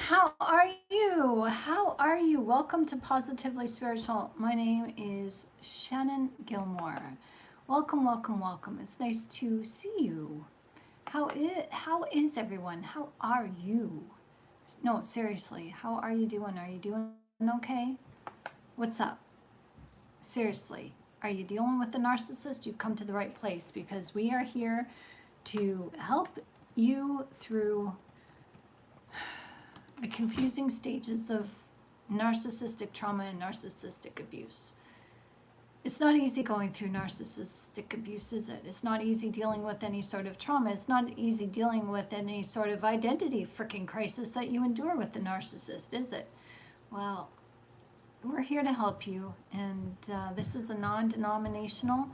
How are you? How are you? Welcome to Positively Spiritual. My name is Shannon Gilmore. Welcome, welcome, welcome. It's nice to see you. How is everyone? How are you? No, seriously, how are you doing? Are you doing okay? What's up? Seriously, are you dealing with the narcissist? You've come to the right place because we are here to help you through the confusing stages of narcissistic trauma and narcissistic abuse. It's not easy going through narcissistic abuse, is it? It's not easy dealing with any sort of trauma. It's not easy dealing with any sort of identity freaking crisis that you endure with the narcissist, is it? Well, we're here to help you, and this is a non-denominational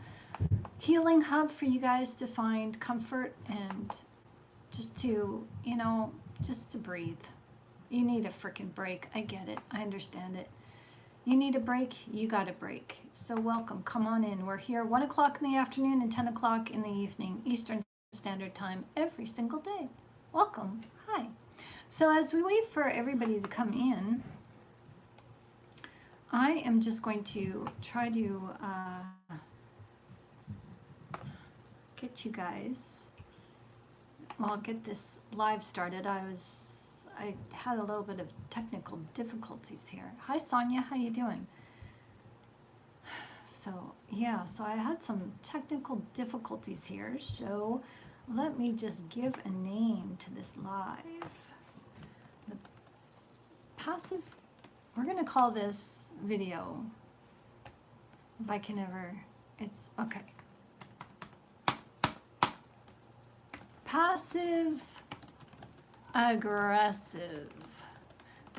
healing hub for you guys to find comfort and just to, just to breathe. You need a freaking break. I get it. I understand it. You need a break. You got a break. So welcome. Come on in. We're here 1 o'clock in the afternoon and 10 o'clock in the evening, Eastern Standard Time, every single day. Welcome. Hi. So as we wait for everybody to come in, I am just going to try to get you guys, well, get this live started. I had a little bit of technical difficulties here. Hi, Sonia. How you doing? So, yeah, so I had some technical difficulties here. So let me just give a name to this live. The passive, we're going to call this video, if I can ever, it's, okay. Passive aggressive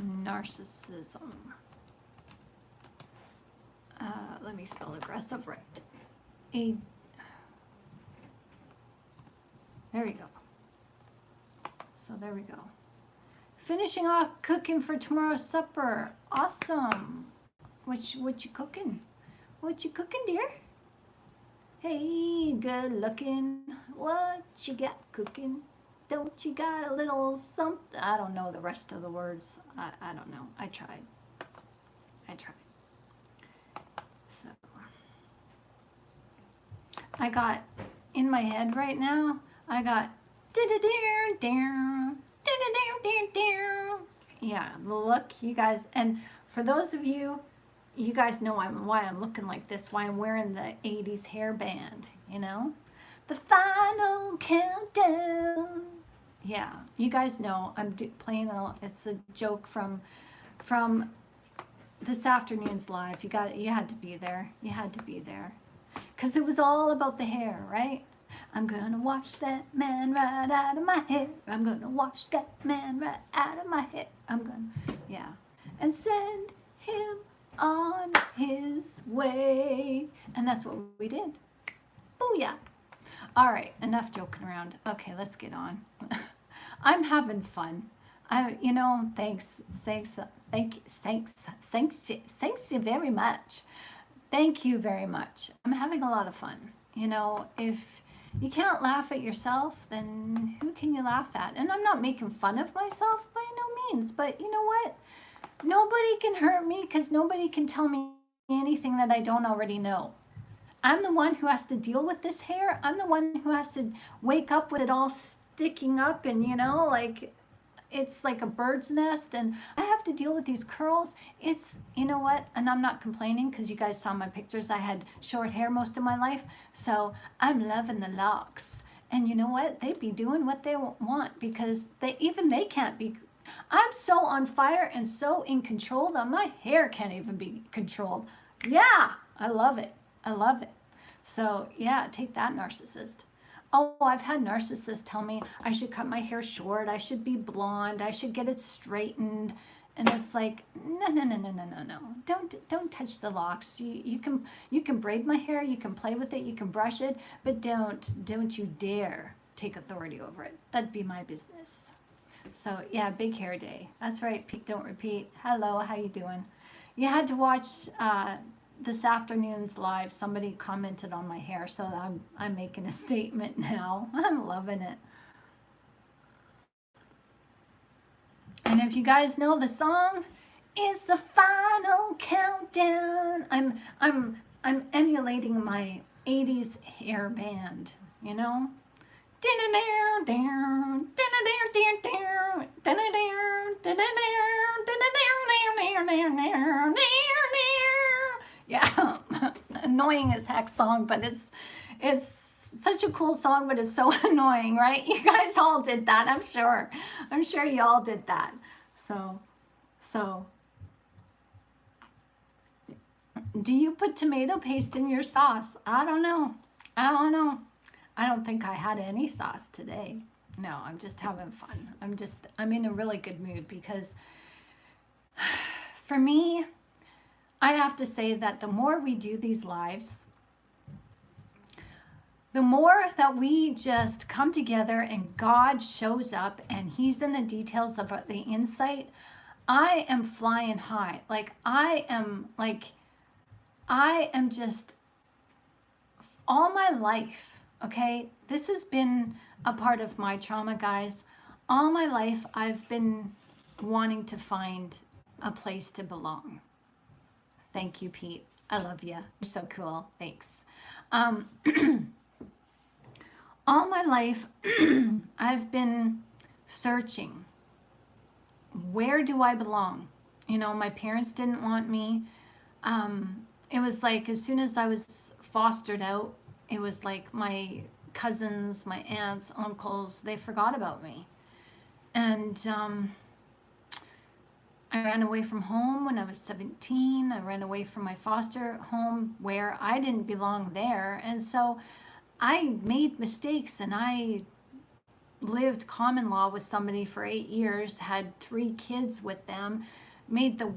narcissism. Let me spell aggressive right. There we go. So there we go. Finishing off cooking for tomorrow's supper. Awesome. What you cooking? What you cooking, dear? Hey, good looking. What you got cooking? Don't you got a little something? I don't know the rest of the words. I don't know. I tried. So, I got, in my head right now, I got, yeah, look, you guys, and for those of you, you guys know why I'm looking like this, why I'm wearing the 80s hairband, The final countdown. Yeah, you guys know I'm playing it's a joke from this afternoon's live. You had to be there. You had to be there. Because it was all about the hair, right? I'm gonna wash that man right out of my hair. I'm gonna wash that man right out of my hair. Yeah. And send him on his way. And that's what we did. Booyah. All right, enough joking around. Okay, let's get on. I'm having fun. Thanks you very much. Thank you very much. I'm having a lot of fun. If you can't laugh at yourself, then who can you laugh at? And I'm not making fun of myself by no means, but you know what? Nobody can hurt me because nobody can tell me anything that I don't already know. I'm the one who has to deal with this hair. I'm the one who has to wake up with it all sticking up and, it's like a bird's nest, and I have to deal with these curls. It's, you know what? And I'm not complaining because you guys saw my pictures. I had short hair most of my life. So I'm loving the locks. And you know what? They be doing what they want because they can't be. I'm so on fire and so in control that my hair can't even be controlled. Yeah, I love it. I love it. So yeah, take that, narcissist. Oh, I've had narcissists tell me I should cut my hair short, I should be blonde, I should get it straightened. And it's like, no. Don't touch the locks. You can braid my hair, you can play with it, you can brush it, but don't you dare take authority over it. That'd be my business. So yeah, big hair day. That's right, Pete, don't repeat. Hello, how you doing? You had to watch this afternoon's live. Somebody commented on my hair, so I'm making a statement now. I'm loving it. And if you guys know the song, it's the final countdown. I'm emulating my 80s hair band, you know? Yeah, annoying as heck song, but it's such a cool song, but it's so annoying, right? You guys all did that, I'm sure. I'm sure you all did that. So, do you put tomato paste in your sauce? I don't know. I don't think I had any sauce today. No, I'm just having fun. I'm in a really good mood because for me, I have to say that the more we do these lives, the more that we just come together and God shows up and he's in the details of the insight, I am flying high. I am just all my life, okay? This has been a part of my trauma, guys. All my life, I've been wanting to find a place to belong. Thank you, Pete. I love you. You're so cool. Thanks. All my life, I've been searching. Where do I belong? You know, my parents didn't want me. It was like as soon as I was fostered out, it was like my cousins, my aunts, uncles, they forgot about me. And I ran away from home when I was 17. I ran away from my foster home where I didn't belong there. And so I made mistakes and I lived common law with somebody for 8 years, had 3 kids with them, made the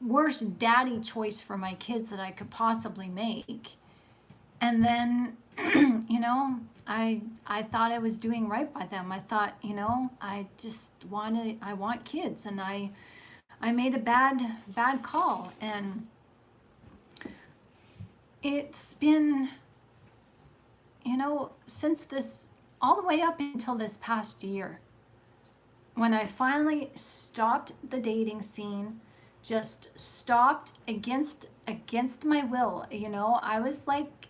worst daddy choice for my kids that I could possibly make. And then, you know, I thought I was doing right by them. I thought, you know, I want kids, and I made a bad call. And it's been, you know, since this, all the way up until this past year, when I finally stopped the dating scene, just stopped against my will. You know, I was like,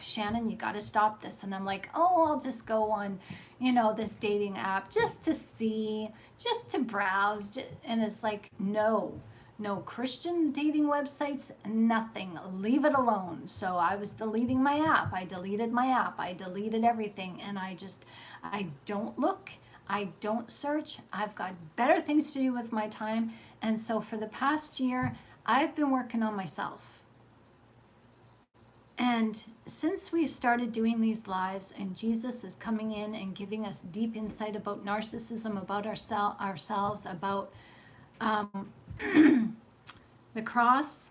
Shannon, you got to stop this. And I'm like, oh, I'll just go on, you know, this dating app just to see, just to browse. And it's like, no Christian dating websites, nothing, leave it alone. So I was deleting my app. I deleted my app. I deleted everything. And I don't look. I don't search. I've got better things to do with my time. And so for the past year, I've been working on myself. And since we've started doing these lives and Jesus is coming in and giving us deep insight about narcissism, about ourselves, about the cross.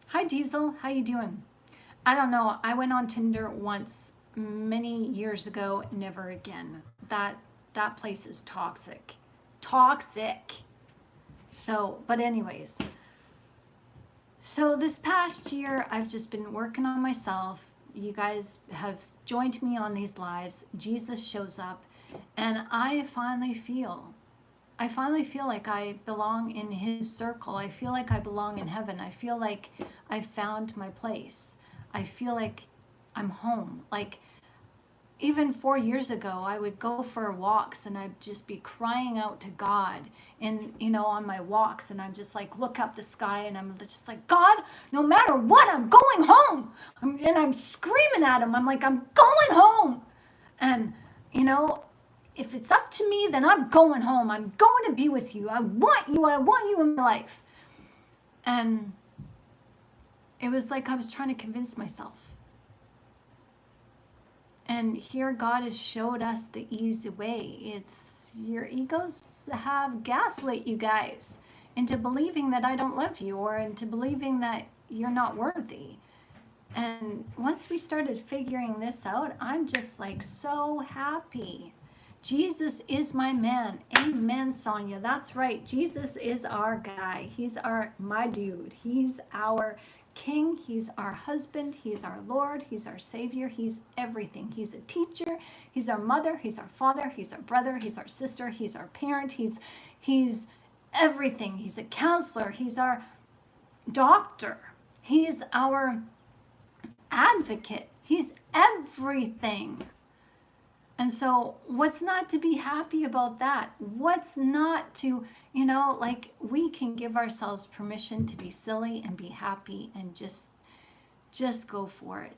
Hi, Diesel. How you doing? I don't know. I went on Tinder once many years ago. Never again. That place is toxic. So, but anyways. So this past year, I've just been working on myself. You guys have joined me on these lives. Jesus shows up, and I finally feel like I belong in his circle. I feel like I belong in heaven. I feel like I found my place. I feel like I'm home. Like even 4 years ago, I would go for walks and I'd just be crying out to God and, you know, on my walks, and I'm just like, look up the sky and I'm just like, God, no matter what, I'm going home. And I'm screaming at him. I'm like, I'm going home. And, you know, if it's up to me, then I'm going home. I'm going to be with you. I want you in my life. And it was like I was trying to convince myself. And here God has showed us the easy way. It's your egos have gaslit you guys into believing that I don't love you, or into believing that you're not worthy. And once we started figuring this out, I'm just like so happy. Jesus is my man. Amen, Sonia. That's right. Jesus is our guy. He's my dude. He's our King. He's our husband. He's our Lord. He's our Savior. He's everything. He's a teacher. He's our mother. He's our father. He's our brother. He's our sister. He's our parent. He's everything. He's a counselor. He's our doctor. He's our advocate. He's everything. And so what's not to be happy about that? What's not to, like, we can give ourselves permission to be silly and be happy and just go for it.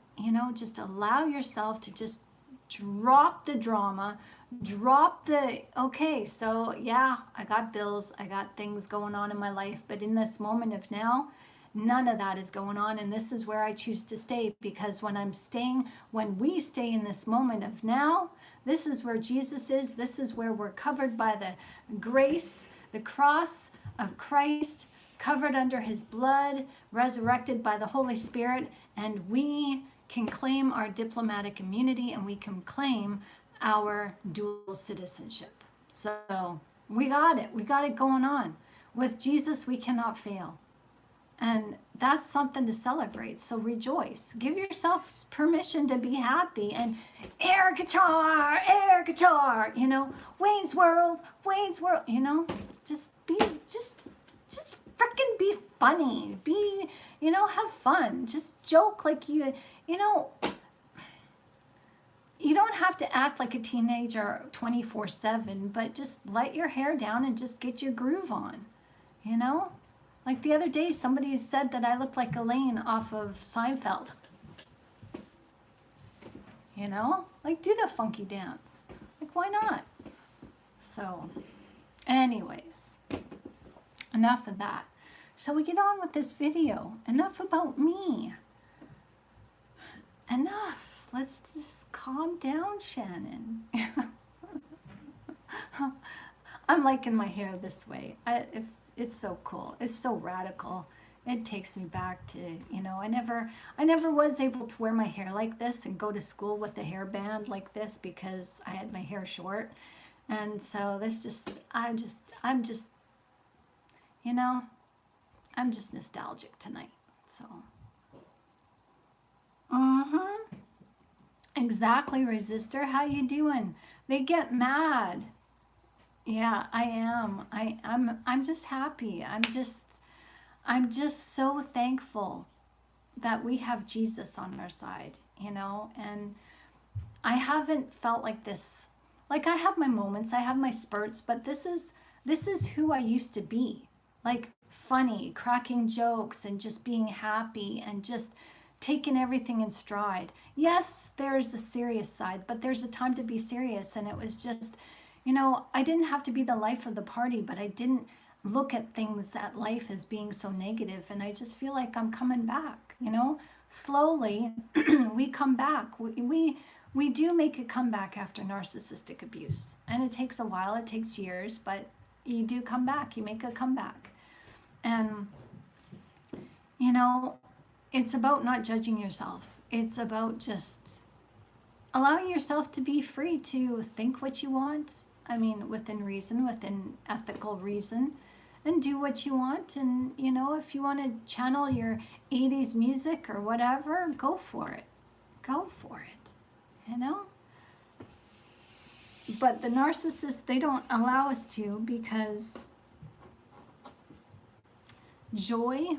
Just allow yourself to just drop the drama, drop the, okay, so yeah, I got bills, I got things going on in my life, but in this moment of now, none of that is going on, and this is where I choose to stay, because when we stay in this moment of now, this is where Jesus is. This is where we're covered by the grace, the cross of Christ, covered under his blood, resurrected by the Holy Spirit, and we can claim our diplomatic immunity, and we can claim our dual citizenship. So we got it. We got it going on. With Jesus, we cannot fail. And that's something to celebrate. So rejoice. Give yourself permission to be happy. And air guitar, Wayne's World, just freaking be funny. Have fun. Just joke like you don't have to act like a teenager 24/7, but just let your hair down and just get your groove on, Like the other day, somebody said that I looked like Elaine off of Seinfeld. Like, do the funky dance. Like, why not? So, anyways, enough of that. Shall we get on with this video? Enough about me. Enough. Let's just calm down, Shannon. I'm liking my hair this way. It's so cool. It's so radical. It takes me back to, I never was able to wear my hair like this and go to school with a hairband like this because I had my hair short. And so I'm just nostalgic tonight. So, exactly, Resistor. How you doing? They get mad. Yeah, I am. I'm just happy. I'm just so thankful that we have Jesus on our side, and I haven't felt like this. Like, I have my moments, I have my spurts, but this is who I used to be. Like, funny, cracking jokes and just being happy and just taking everything in stride. Yes, there's a serious side, but there's a time to be serious, and it was just, I didn't have to be the life of the party, but I didn't look at things at life as being so negative. And I just feel like I'm coming back, slowly. We come back. We do make a comeback after narcissistic abuse. And it takes a while, it takes years, but you do come back, you make a comeback. And, it's about not judging yourself. It's about just allowing yourself to be free to think what you want. I mean, within reason, within ethical reason, and do what you want. And, if you want to channel your 80s music or whatever, go for it. Go for it, But the narcissists, they don't allow us to, because joy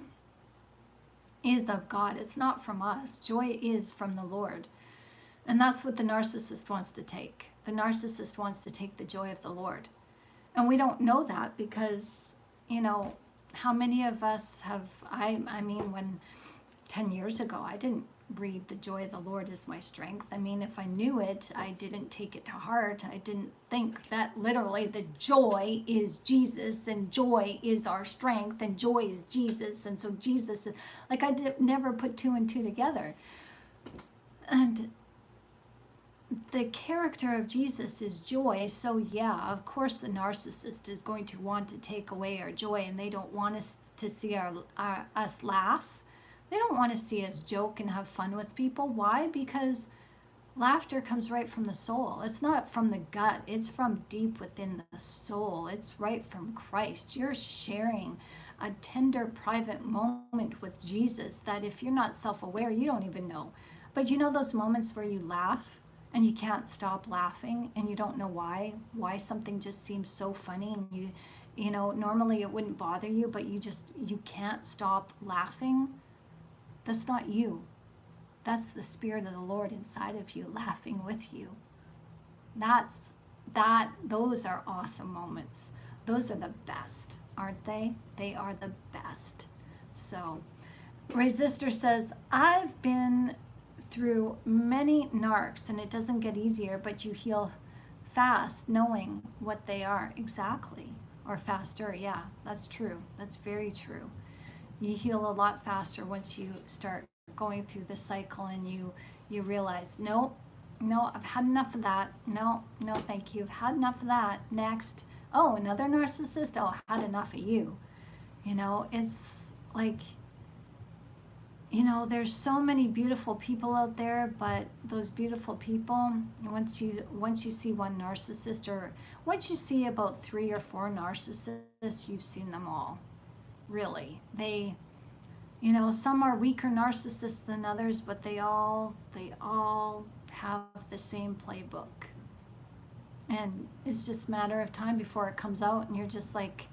is of God. It's not from us. Joy is from the Lord. And that's what the narcissist wants to take. The narcissist wants to take the joy of the Lord. And we don't know that because, how many of us have, I mean, when 10 years ago, I didn't read the joy of the Lord is my strength. I mean, if I knew it, I didn't take it to heart. I didn't think that literally the joy is Jesus and joy is our strength and joy is Jesus. And so Jesus is, like, never put two and two together. And the character of Jesus is joy. So yeah, of course the narcissist is going to want to take away our joy, and they don't want us to see us laugh. They don't want to see us joke and have fun with people. Why? Because laughter comes right from the soul. It's not from the gut. It's from deep within the soul. It's right from Christ. You're sharing a tender, private moment with Jesus that if you're not self-aware, you don't even know. But those moments where you laugh and you can't stop laughing and you don't know why something just seems so funny, and you know, normally it wouldn't bother you, but you can't stop laughing. That's not you. That's the Spirit of the Lord inside of you laughing with you. Those are awesome moments. Those are the best, aren't they? They are the best. So, Resistor says, I've been through many narcs and it doesn't get easier, but you heal fast knowing what they are. Exactly. Or faster. Yeah, that's true. That's very true. You heal a lot faster once you start going through the cycle and you realize, no, I've had enough of that. No, thank you. I've had enough of that. Next. Oh, another narcissist. Oh, I had enough of you. You know, it's like, you know, there's so many beautiful people out there, but those beautiful people, once you see one narcissist, or once you see about 3 or 4 narcissists, you've seen them all. Really. They, you know, some are weaker narcissists than others, but they all have the same playbook. And it's just a matter of time before it comes out, and you're just like,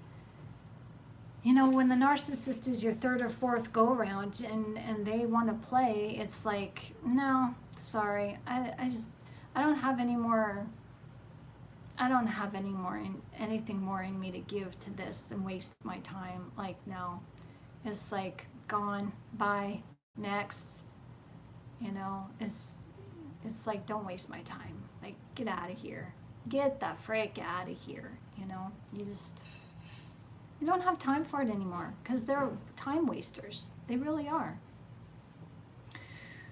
you know, when the narcissist is your 3rd or 4th go around and they want to play, it's like, no, sorry, I don't have any more. I don't have anything more in me to give to this and waste my time. Like, no, it's like gone, bye, next. You know, it's like, don't waste my time. Like, get out of here. Get the frick out of here. You know, you don't have time for it anymore because they're time wasters. They really are.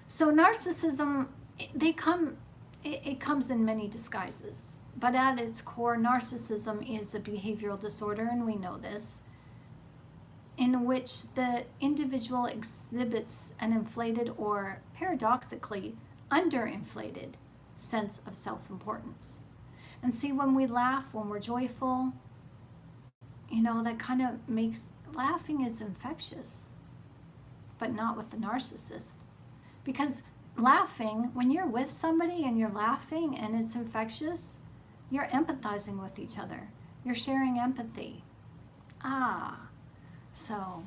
So narcissism, it comes in many disguises. But at its core, narcissism is a behavioral disorder, and we know this, in which the individual exhibits an inflated or paradoxically underinflated sense of self-importance. And see, when we laugh, when we're joyful, you know, that kind of makes, laughing is infectious, but not with the narcissist. Because laughing, when you're with somebody and you're laughing and it's infectious, you're empathizing with each other. You're sharing empathy. So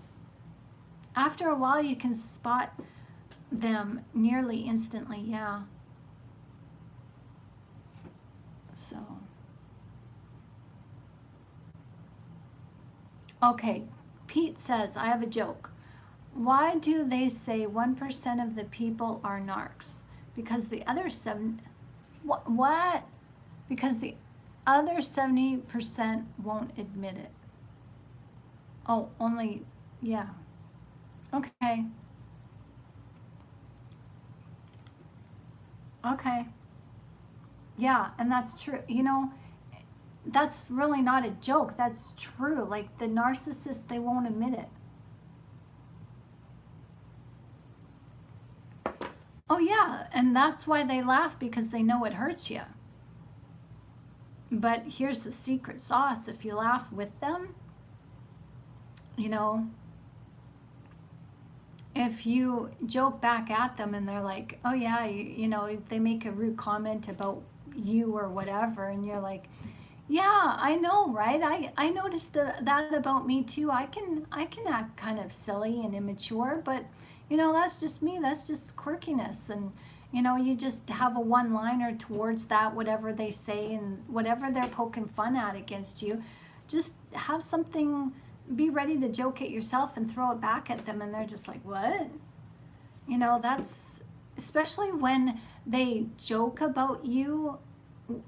after a while you can spot them nearly instantly, yeah. So, okay, Pete says, I have a joke. Why do they say 1% of the people are narcs? Because the other what? Because the other 70% won't admit it. Oh, only, yeah. Okay. Okay. Yeah, and that's true. You know, that's really not a joke. That's true. Like, the narcissists, they won't admit it. Oh, yeah, and that's why they laugh, because they know it hurts you. But here's the secret sauce. If you laugh with them, you know, if you joke back at them and they're like, oh yeah, you know, they make a rude comment about you or whatever, and you're like, yeah, I know, right? I noticed that about me too. I can act kind of silly and immature, but you know, that's just me. That's just quirkiness. And you know, you just have a one-liner towards that, whatever they say and whatever they're poking fun at against you. Just have something, be ready to joke at yourself and throw it back at them, and they're just like, what? You know, that's, especially when they joke about you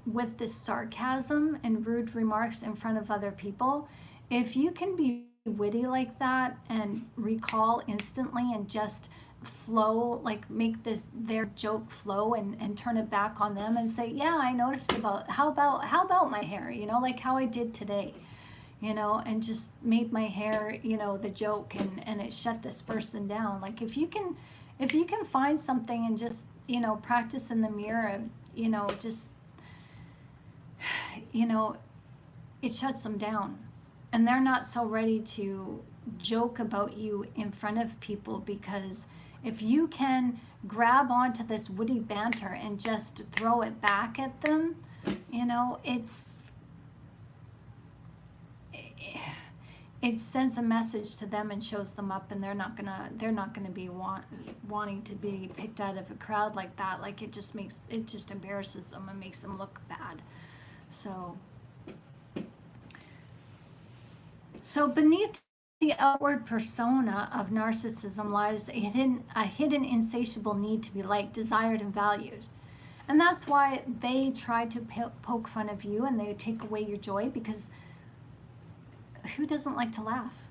with this sarcasm and rude remarks in front of other people. If you can be witty like that and recall instantly and just flow, like make their joke flow and turn it back on them and say, yeah, I noticed how about my hair, you know, like how I did today, you know, and just made my hair, you know, the joke, and it shut this person down. Like, if you can find something and just, you know, practice in the mirror, you know, just, you know, it shuts them down, and they're not so ready to joke about you in front of people. Because if you can grab onto this witty banter and just throw it back at them, you know, it sends a message to them and shows them up, and they're not gonna be wanting to be picked out of a crowd like that. Like it just embarrasses them and makes them look bad. So beneath the outward persona of narcissism lies a hidden insatiable need to be liked, desired, and valued. And that's why they try to poke fun of you and they take away your joy, because who doesn't like to laugh?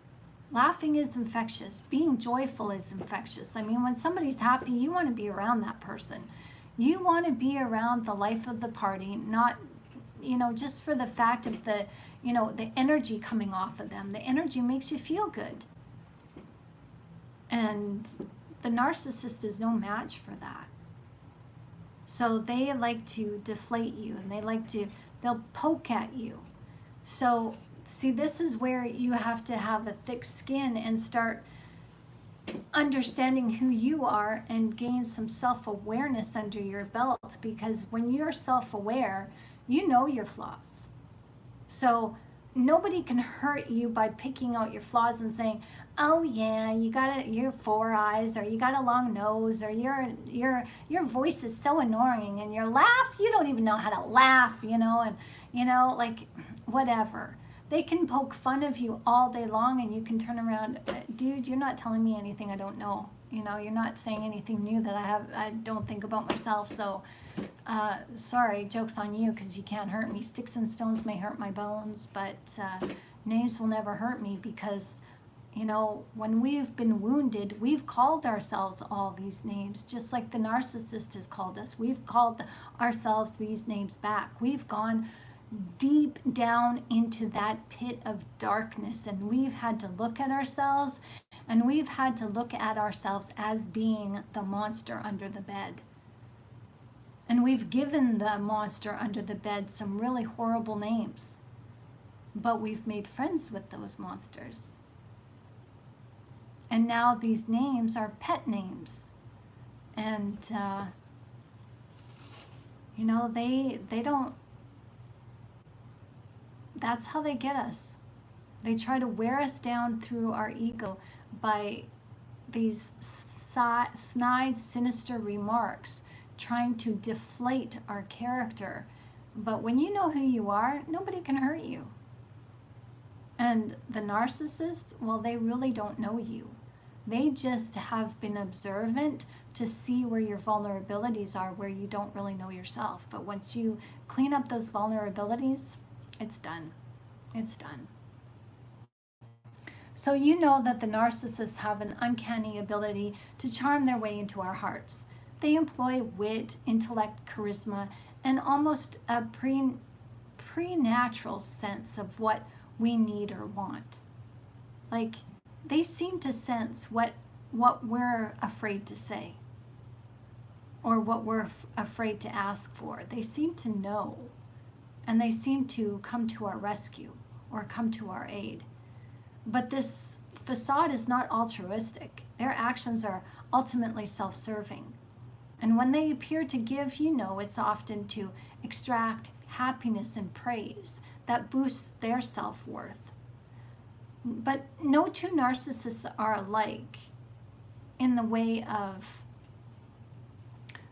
Laughing is infectious. Being joyful is infectious. I mean, when somebody's happy, you want to be around that person. You want to be around the life of the party, not, just for the fact of the energy coming off of them. The energy makes you feel good. And the narcissist is no match for that. So they like to deflate you, and they'll poke at you. So see, this is where you have to have a thick skin and start understanding who you are and gain some self-awareness under your belt, because when you're self-aware, you know your flaws. So nobody can hurt you by picking out your flaws and saying, oh yeah, you're 4 eyes, or you got a long nose, or your voice is so annoying, and your laugh, you don't even know how to laugh, and like whatever. They can poke fun of you all day long, and you can turn around, dude, you're not telling me anything I don't know. You're not saying anything new that I don't think about myself. So sorry, joke's on you, because you can't hurt me. Sticks and stones may hurt my bones, but names will never hurt me, because when we've been wounded, we've called ourselves all these names, just like the narcissist has called us. We've called ourselves these names back. We've gone deep down into that pit of darkness, and we've had to look at ourselves, and we've had to look at ourselves as being the monster under the bed. And we've given the monster under the bed some really horrible names, but we've made friends with those monsters. And now these names are pet names. And, they don't, that's how they get us. They try to wear us down through our ego by these snide, sinister remarks, trying to deflate our character. But when you know who you are, nobody can hurt you. And the narcissist, well, they really don't know you. They just have been observant to see where your vulnerabilities are, where you don't really know yourself. But once you clean up those vulnerabilities, it's done. It's done. So you know that the narcissists have an uncanny ability to charm their way into our hearts. They employ wit, intellect, charisma, and almost a preternatural sense of what we need or want. Like, they seem to sense what we're afraid to say, or what we're afraid to ask for. They seem to know, and they seem to come to our rescue or come to our aid. But this facade is not altruistic. Their actions are ultimately self-serving. And when they appear to give, it's often to extract happiness and praise that boosts their self-worth. But no two narcissists are alike in the way of,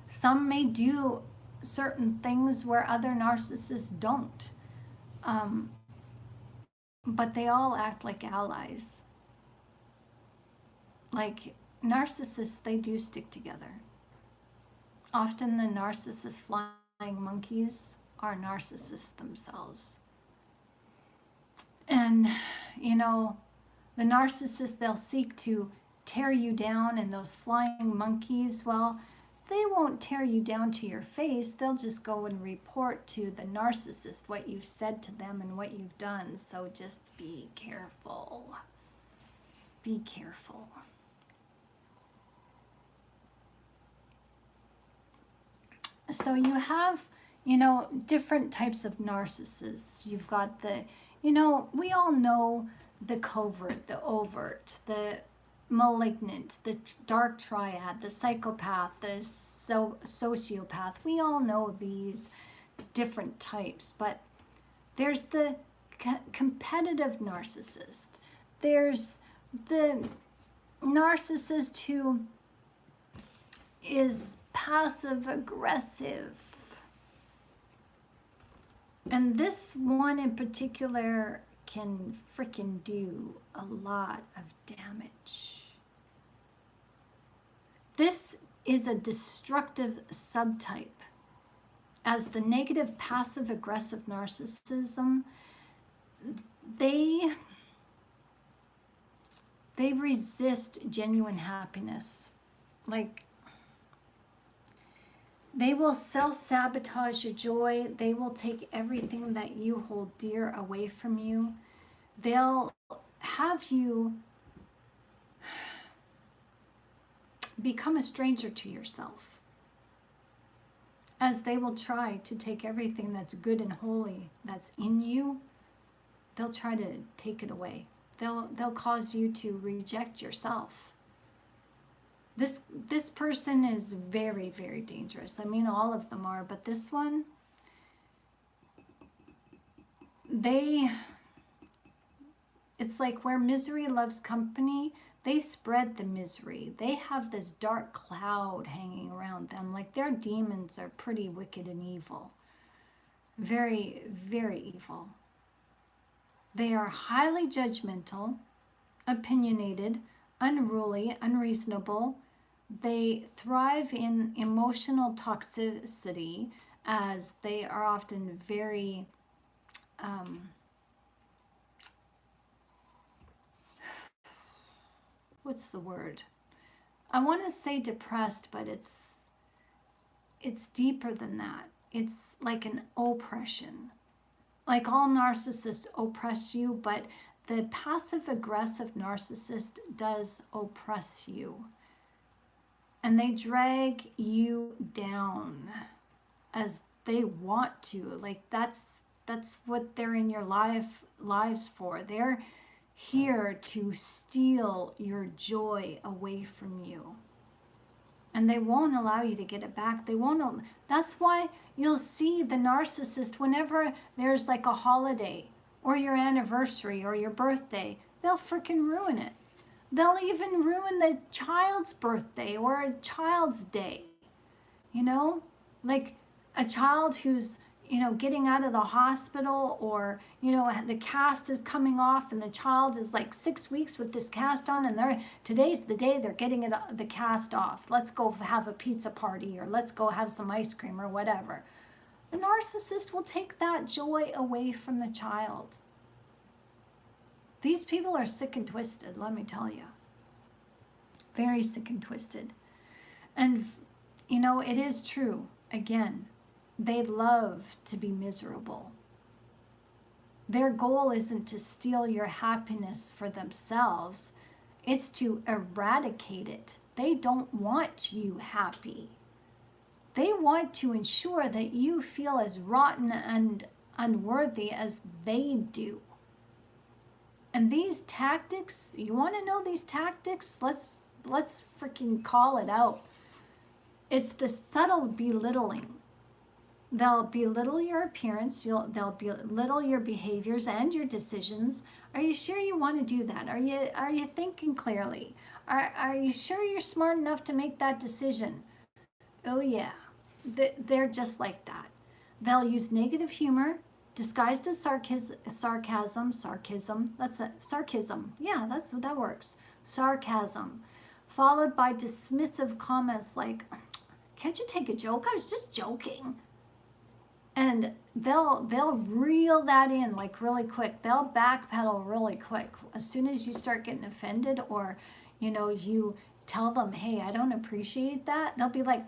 some may do certain things where other narcissists don't. But they all act like allies. Like narcissists, they do stick together. Often the narcissist flying monkeys are narcissists themselves. And, the narcissists, they'll seek to tear you down, and those flying monkeys, well, they won't tear you down to your face. They'll just go and report to the narcissist what you said to them and what you've done. So just be careful. Be careful. So you have, different types of narcissists. You've got the, we all know the covert, the overt, the malignant, the dark triad, the psychopath, the sociopath. We all know these different types, but there's the competitive narcissist. There's the narcissist who is passive aggressive. And this one in particular can freaking do a lot of damage. This is a destructive subtype. As the negative passive aggressive narcissism, they resist genuine happiness. Like, they will self-sabotage your joy. They will take everything that you hold dear away from you. They'll have you become a stranger to yourself, as they will try to take everything that's good and holy that's in you. They'll try to take it away. They'll cause you to reject yourself. This person is very, very dangerous. I mean, all of them are, but this one, it's like where misery loves company, they spread the misery. They have this dark cloud hanging around them. Like, their demons are pretty wicked and evil. Very, very evil. They are highly judgmental, opinionated, unruly, unreasonable. They thrive in emotional toxicity, as they are often very what's the word? I want to say depressed, but it's deeper than that. It's like an oppression. Like, all narcissists oppress you, but the passive-aggressive narcissist does oppress you. And they drag you down as they want to. Like, that's what they're in your lives for. They're here to steal your joy away from you. And they won't allow you to get it back. They won't. That's why you'll see the narcissist whenever there's like a holiday or your anniversary or your birthday, they'll freaking ruin it. They'll even ruin the child's birthday or a child's day. You know, like a child who's, getting out of the hospital, or, the cast is coming off and the child is like 6 weeks with this cast on, and today's the day they're getting the cast off. Let's go have a pizza party, or let's go have some ice cream, or whatever. The narcissist will take that joy away from the child. These people are sick and twisted, let me tell you. Very sick and twisted. And, it is true, again, they love to be miserable. Their goal isn't to steal your happiness for themselves. It's to eradicate it. They don't want you happy. They want to ensure that you feel as rotten and unworthy as they do. And these tactics, you want to know these tactics? Let's freaking call it out. It's the subtle belittling. They'll belittle your appearance. They'll belittle your behaviors and your decisions. Are you sure you want to do that? Are you thinking clearly? Are you sure you're smart enough to make that decision? Oh yeah, they're just like that. They'll use negative humor disguised as sarcasm. That's a sarcasm. Yeah, that works. Sarcasm, followed by dismissive comments like, "Can't you take a joke? I was just joking." And they'll reel that in like really quick. They'll backpedal really quick. As soon as you start getting offended, or, you tell them, "Hey, I don't appreciate that," they'll be like,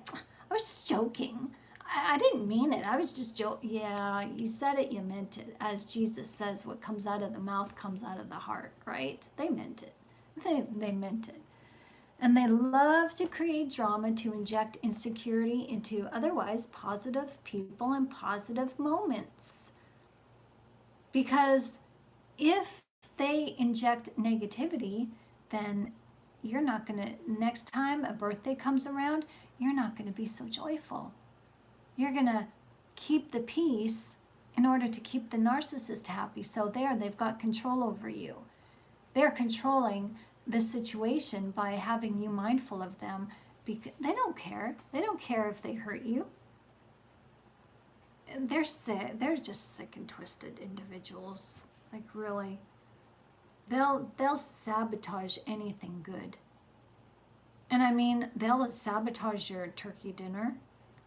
"I was just joking. I didn't mean it. I was just joking." Yeah, you said it, you meant it. As Jesus says, what comes out of the mouth comes out of the heart, right? They meant it. They meant it. And they love to create drama to inject insecurity into otherwise positive people and positive moments. Because if they inject negativity, then you're not going to, next time a birthday comes around, you're not going to be so joyful. You're going to keep the peace in order to keep the narcissist happy. So they've got control over you. They're controlling the situation by having you mindful of them, because they don't care. They don't care if they hurt you. They're sick. They're just sick and twisted individuals. Like, really. They'll sabotage anything good. And I mean, they'll sabotage your turkey dinner.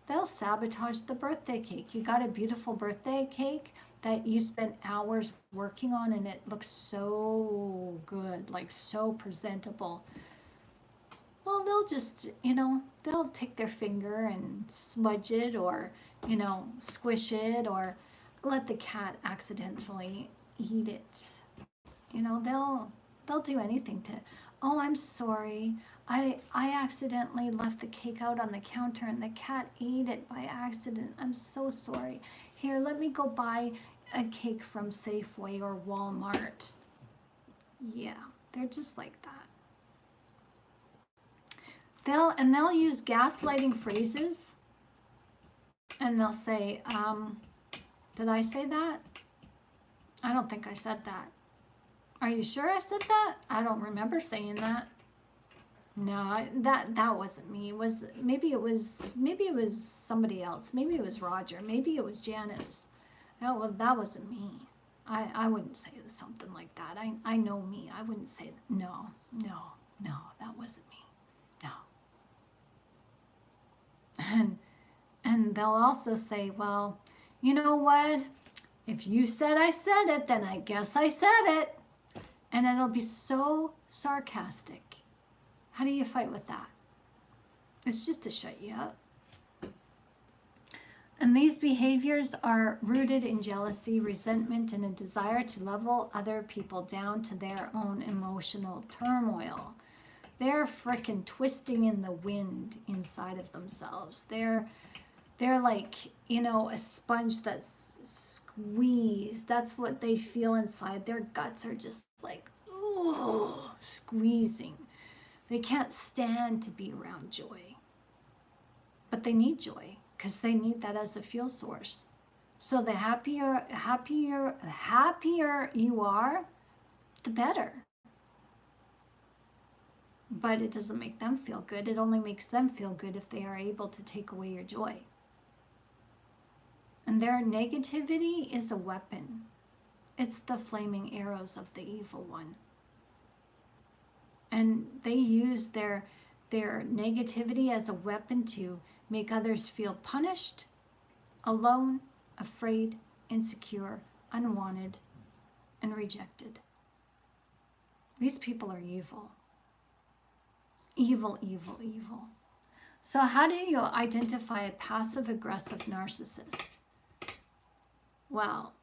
They'll sabotage the birthday cake. You got a beautiful birthday cake that you spent hours working on, and it looks so good, like so presentable. Well, they'll just, they'll take their finger and smudge it, or, squish it, or let the cat accidentally eat it. They'll do anything to, oh, I'm sorry. I accidentally left the cake out on the counter and the cat ate it by accident. I'm so sorry. Here, let me go buy a cake from Safeway or Walmart. Yeah, they're just like that. They'll use gaslighting phrases, and they'll say, did I say that? I don't think I said that. Are you sure I said that? I don't remember saying that. No, that wasn't me. Maybe it was somebody else. Maybe it was Roger. Maybe it was Janice. Oh, well, that wasn't me. I wouldn't say something like that. I know me. I wouldn't say that. No, that wasn't me. No. And they'll also say, well, you know what? If you said I said it, then I guess I said it. And it'll be so sarcastic. How do you fight with that? It's just to shut you up. And these behaviors are rooted in jealousy, resentment, and a desire to level other people down to their own emotional turmoil. They're frickin' twisting in the wind inside of themselves. They're like, a sponge that's squeezed. That's what they feel inside. Their guts are just like, ooh, squeezing. They can't stand to be around joy. But they need joy because they need that as a fuel source. So the happier you are, the better. But it doesn't make them feel good. It only makes them feel good if they are able to take away your joy. And their negativity is a weapon. It's the flaming arrows of the evil one. And they use their negativity as a weapon to make others feel punished, alone, afraid, insecure, unwanted, and rejected. These people are evil. Evil, evil, evil. So how do you identify a passive-aggressive narcissist? Well,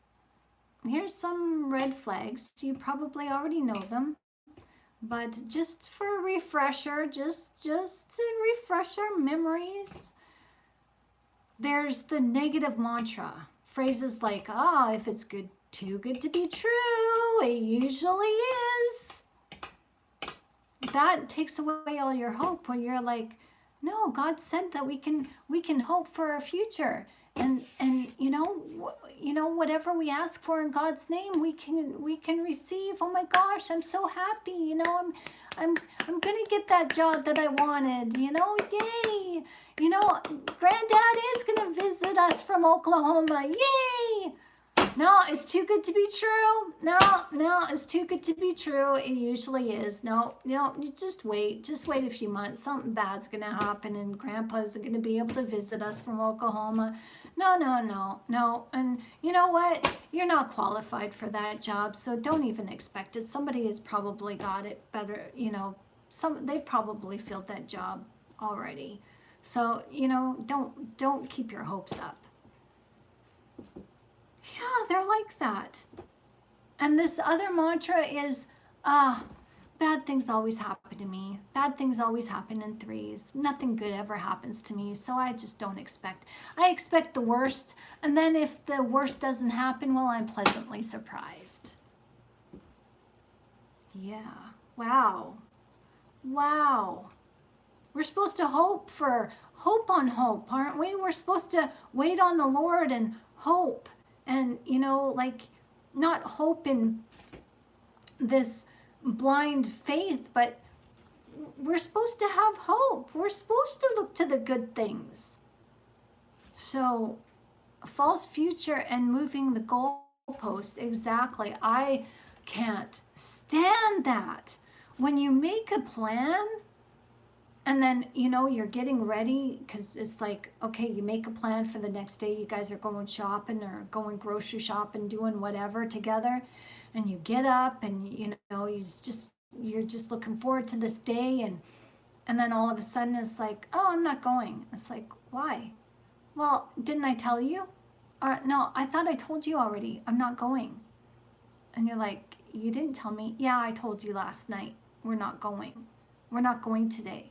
here's some red flags. You probably already know them. But just for a refresher, just to refresh our memories, there's the negative mantra. Phrases like, if it's too good to be true, it usually is. That takes away all your hope when you're like, no, God said that we can hope for our future. And whatever we ask for in God's name, we can receive. Oh my gosh, I'm so happy. I'm gonna get that job that I wanted. Yay. Granddad is gonna visit us from Oklahoma. Yay. No, it's too good to be true. No, it's too good to be true. It usually is. No, you just wait. Just wait a few months. Something bad's gonna happen, and Grandpa isn't gonna be able to visit us from Oklahoma. No. And you know what? You're not qualified for that job, so don't even expect it. Somebody has probably got it better. They probably filled that job already. So don't keep your hopes up. Yeah, they're like that. And this other mantra is, bad things always happen to me. Bad things always happen in threes. Nothing good ever happens to me, so I just don't expect. I expect the worst, and then if the worst doesn't happen, well, I'm pleasantly surprised. Yeah. Wow. We're supposed to hope on hope, aren't we? We're supposed to wait on the Lord and hope And, you know, like, not hope in this blind faith, but we're supposed to have hope. We're supposed to look to the good things. So, a false future and moving the goalpost, exactly. I can't stand that. When you make a plan and then, you know, you're getting ready, because it's like, okay, you make a plan for the next day. You guys are going shopping or going grocery shopping, doing whatever together. And you get up and, you know, you're just looking forward to this day. And then all of a sudden it's like, oh, I'm not going. It's like, why? Well, didn't I tell you? Or, no, I thought I told you already. I'm not going. And you're like, you didn't tell me. Yeah, I told you last night. We're not going. We're not going today.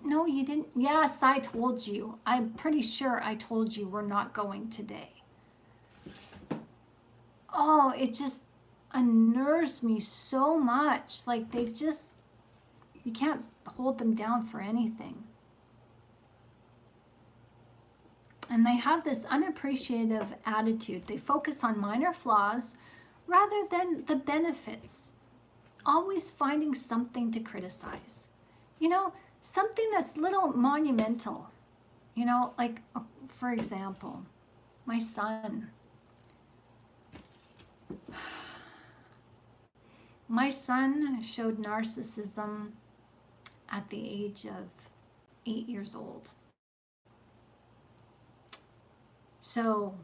No, you didn't. Yes, I told you. I'm pretty sure I told you we're not going today. Oh, it just unnerves me so much. Like, you can't hold them down for anything. And they have this unappreciative attitude. They focus on minor flaws rather than the benefits. Always finding something to criticize. You know, something that's little monumental. You know, like, for example, my son. My son showed narcissism at the age of 8 years old. So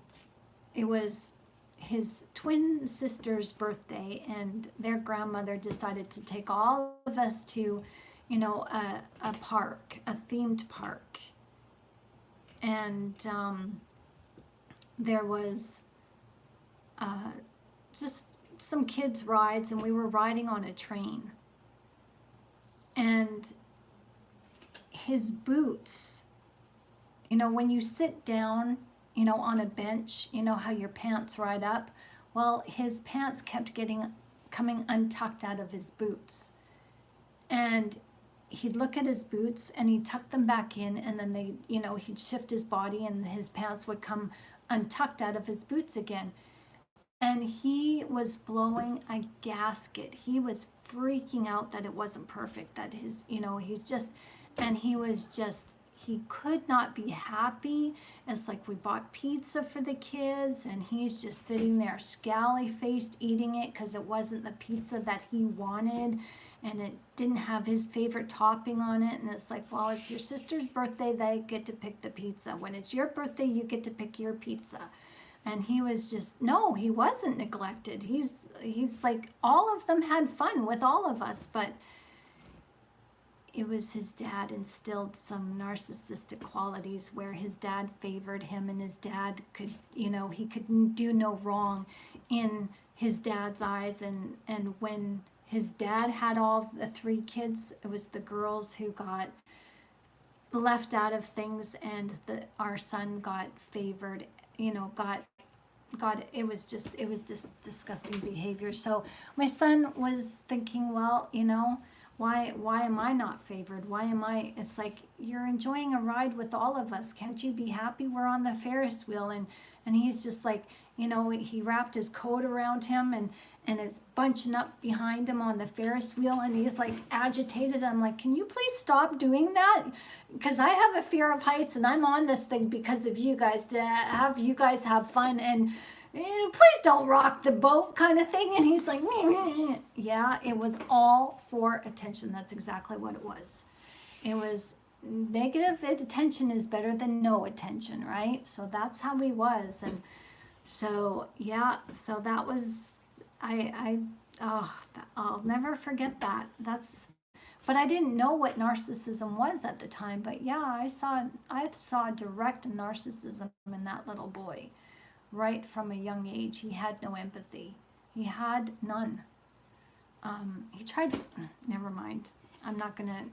it was his twin sister's birthday, and their grandmother decided to take all of us to, you know, a park, a themed park. And there was just some kids' rides, and we were riding on a train. And his boots, you know, when you sit down, you know, on a bench, you know how your pants ride up? Well, his pants kept coming untucked out of his boots. And he'd look at his boots and he'd tuck them back in, and then they, you know, he'd shift his body and his pants would come untucked out of his boots again. And he was blowing a gasket. He was freaking out that it wasn't perfect, that his, you know, he could not be happy. It's like we bought pizza for the kids and he's just sitting there scally faced eating it because it wasn't the pizza that he wanted, and it didn't have his favorite topping on it. And it's like, well, it's your sister's birthday, they get to pick the pizza. When it's your birthday, you get to pick your pizza. And he was just, no, he wasn't neglected. He's like, all of them had fun with all of us, but it was his dad instilled some narcissistic qualities where his dad favored him, and his dad could, you know, he could do no wrong in his dad's eyes. And when his dad had all the 3 kids, it was the girls who got left out of things, and our son got favored, you know, it was just disgusting behavior. So my son was thinking, well, you know, why am I not favored? It's like, you're enjoying a ride with all of us. Can't you be happy? We're on the Ferris wheel. And he's just like, you know, he wrapped his coat around him and it's bunching up behind him on the Ferris wheel, and he's like agitated. I'm like, can you please stop doing that? Because I have a fear of heights, and I'm on this thing because of you guys, to have you guys have fun, and please don't rock the boat, kind of thing. And he's like, yeah, it was all for attention. That's exactly what it was. It was negative attention is better than no attention, right? So that's how he was. And so, yeah, so that was, I'll never forget that. But I didn't know what narcissism was at the time. But yeah, I saw direct narcissism in that little boy. Right from a young age, he had no empathy. He had none. He tried to, never mind. I'm not gonna,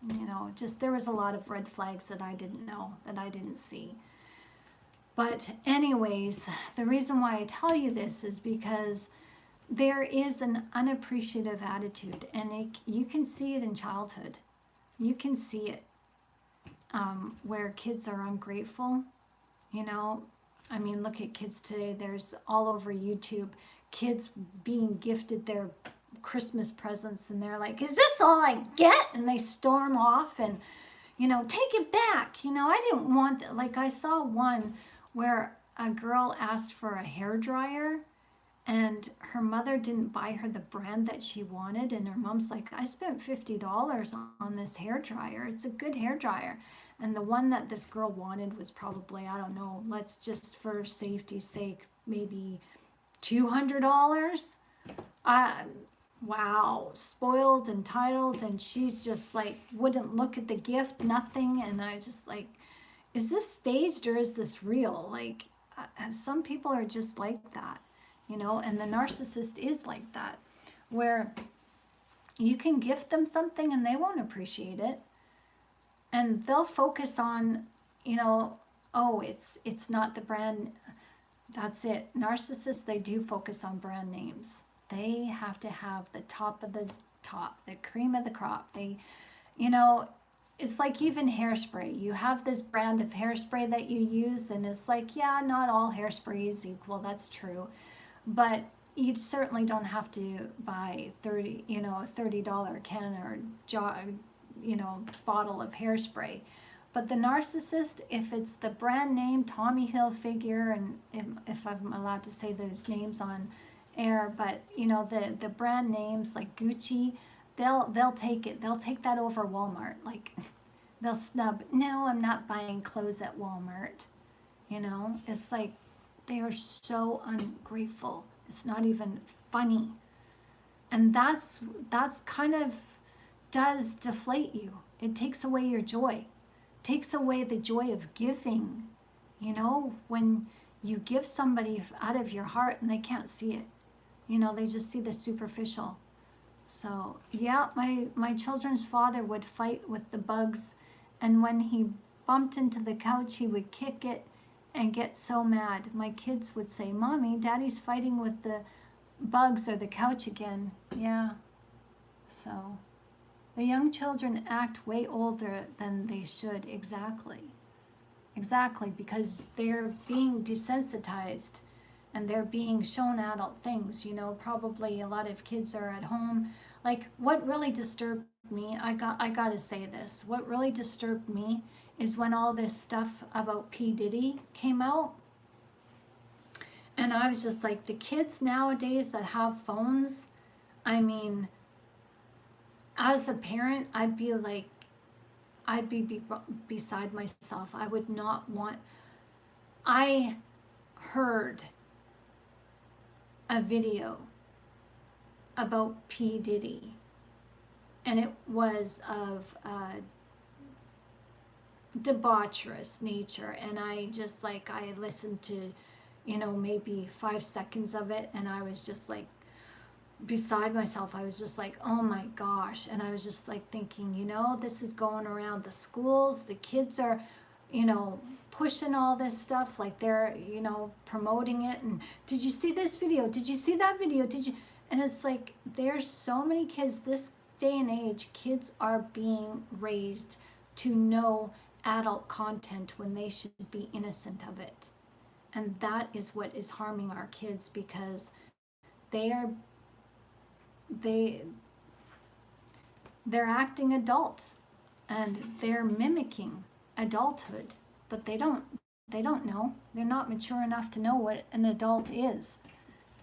you know, just, there was a lot of red flags that I didn't know, that I didn't see. But anyways, the reason why I tell you this is because there is an unappreciative attitude, and you can see it in childhood. You can see it where kids are ungrateful, you know. I mean, look at kids today. There's all over YouTube kids being gifted their Christmas presents, and they're like, is this all I get? And they storm off and, take it back. I didn't want that. Like, I saw one where a girl asked for a hair dryer, and her mother didn't buy her the brand that she wanted, and her mom's like, I spent $50 on this hair dryer. It's a good hair dryer. And the one that this girl wanted was probably, I don't know, let's just for safety's sake, maybe $200. Wow, spoiled, entitled, and she's just like, wouldn't look at the gift, nothing. And I just like, is this staged or is this real? Like, some people are just like that, and the narcissist is like that, where you can gift them something and they won't appreciate it. And they'll focus on, oh, it's not the brand. That's it. Narcissists, they do focus on brand names. They have to have the top of the top, the cream of the crop. They, it's like even hairspray. You have this brand of hairspray that you use, and it's like, yeah, not all hairspray is equal. That's true. But you certainly don't have to buy a $30 can or bottle of hairspray. But the narcissist, if it's the brand name Tommy Hilfiger, and if I'm allowed to say those names on air, but the brand names like Gucci, they'll take it. They'll take that over Walmart. Like, they'll snub. No, I'm not buying clothes at Walmart. It's like they are so ungrateful. It's not even funny. And that's kind of does deflate you. It takes away your joy. Takes away the joy of giving. When you give somebody out of your heart and they can't see it. They just see the superficial. So, yeah, my children's father would fight with the bugs, and when he bumped into the couch, he would kick it and get so mad. My kids would say, Mommy, Daddy's fighting with the bugs or the couch again. Yeah. So, the young children act way older than they should. Exactly, because they're being desensitized and they're being shown adult things. Probably a lot of kids are at home. Like, what really disturbed me, I got to say this, what really disturbed me is when all this stuff about P. Diddy came out. And I was just like, the kids nowadays that have phones, I mean, as a parent, I'd be beside myself. I would not want. I heard a video about P. Diddy, and it was of debaucherous nature, and I listened to, maybe 5 seconds of it, and I was just like, beside myself. I was just like, oh my gosh. And I was just like thinking, this is going around the schools. The kids are, pushing all this stuff. Like, they're, promoting it. And did you see this video? Did you see that video? Did you? And it's like, there's so many kids this day and age. Kids are being raised to know adult content when they should be innocent of it. And that is what is harming our kids, because they're acting adult and they're mimicking adulthood, but they don't know. They're not mature enough to know what an adult is.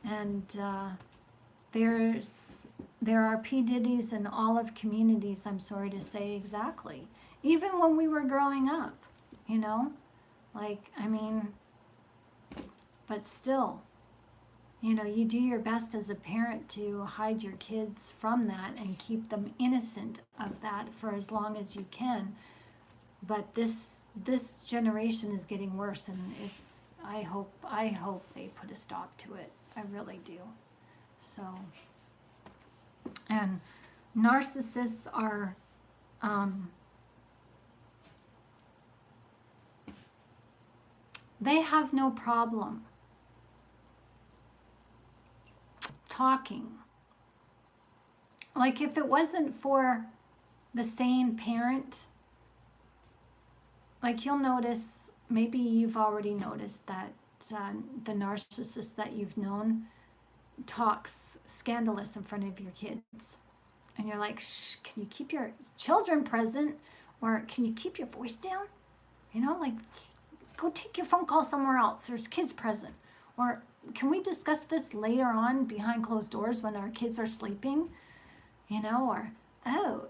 And there are P. Diddy's in all of communities, I'm sorry to say. Exactly. Even when we were growing up, but still, you do your best as a parent to hide your kids from that and keep them innocent of that for as long as you can. But this generation is getting worse, and I hope they put a stop to it. I really do. So, and narcissists are they have no problem talking. Like, if it wasn't for the sane parent, like, you'll notice, maybe you've already noticed that the narcissist that you've known talks scandalous in front of your kids. And you're like, shh, can you keep your children present? Or can you keep your voice down? Like, go take your phone call somewhere else. There's kids present. Or can we discuss this later on behind closed doors when our kids are sleeping? Or, oh,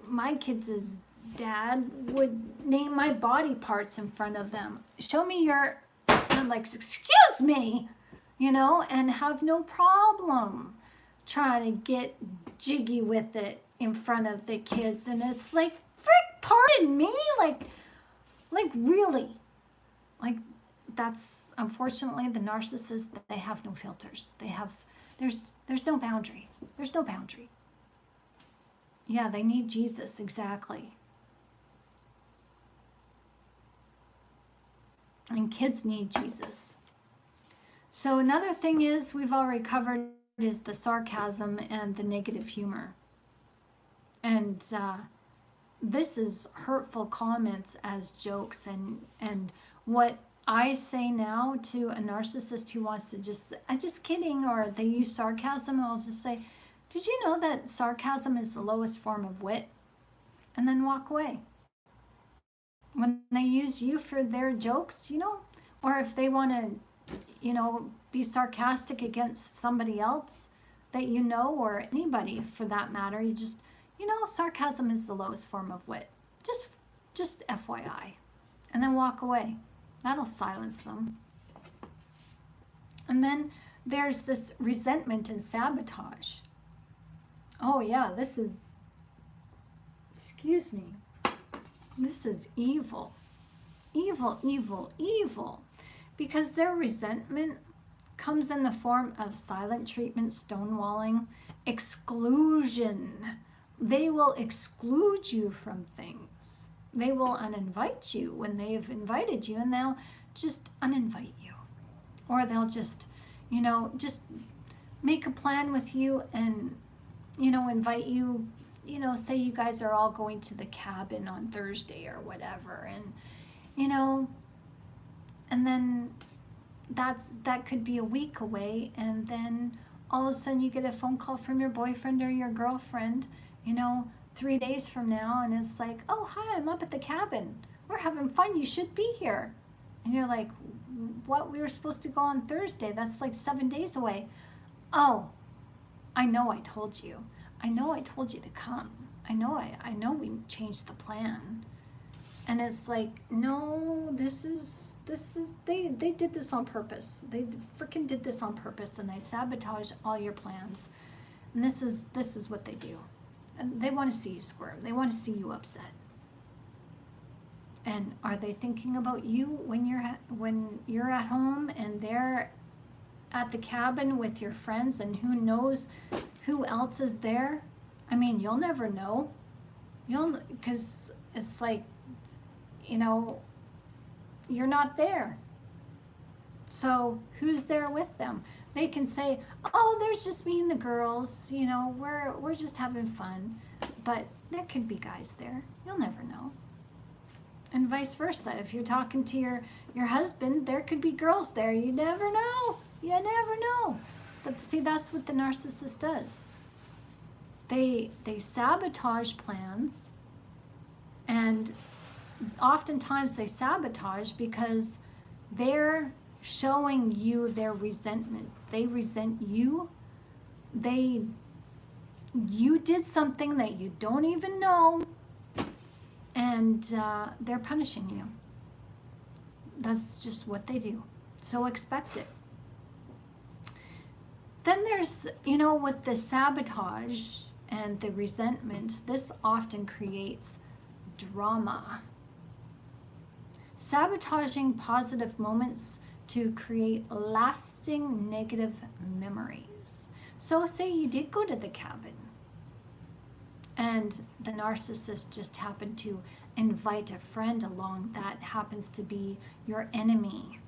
my kids' dad would name my body parts in front of them. Show me your, and I'm like, excuse me, and have no problem trying to get jiggy with it in front of the kids. And it's like, frick, pardon me? Like really? Like, that's unfortunately the narcissist, they have no filters. There's no boundary. There's no boundary. Yeah, they need Jesus, exactly. And kids need Jesus. So another thing is, we've already covered, is the sarcasm and the negative humor. And this is hurtful comments as jokes. And what I say now to a narcissist who wants to just kidding, or they use sarcasm, I'll just say, did you know that sarcasm is the lowest form of wit? And then walk away. When they use you for their jokes, or if they want to, be sarcastic against somebody else that or anybody for that matter, you just, sarcasm is the lowest form of wit. Just FYI. And then walk away. That'll silence them. And then there's this resentment and sabotage. Oh yeah, this is evil. Evil, evil, evil. Because their resentment comes in the form of silent treatment, stonewalling, exclusion. They will exclude you from things. They will uninvite you when they've invited you, and they'll just uninvite you. Or they'll just, just make a plan with you and, invite you, say you guys are all going to the cabin on Thursday or whatever. And, and then that could be a week away. And then all of a sudden you get a phone call from your boyfriend or your girlfriend, 3 days from now, and it's like, oh, hi, I'm up at the cabin. We're having fun. You should be here. And you're like, what? We were supposed to go on Thursday. That's like 7 days away. Oh, I know I told you. I know I told you to come. I know we changed the plan. And it's like, no, this is they did this on purpose. They freaking did this on purpose, and they sabotage all your plans. And this is what they do. And they want to see you squirm. They want to see you upset. And are they thinking about you when you're at home and they're at the cabin with your friends, and who knows who else is there? I mean, you'll never know. Because it's like, you're not there. So who's there with them? They can say, oh, there's just me and the girls, we're just having fun. But there could be guys there. You'll never know. And vice versa. If you're talking to your husband, there could be girls there. You never know. You never know. But see, that's what the narcissist does. They sabotage plans, and oftentimes they sabotage because they're showing you their resentment. They resent you. You did something that you don't even know, and they're punishing you. That's just what they do. So expect it. Then there's, with the sabotage and the resentment, this often creates drama. Sabotaging positive moments to create lasting negative memories. So say you did go to the cabin and the narcissist just happened to invite a friend along that happens to be your enemy.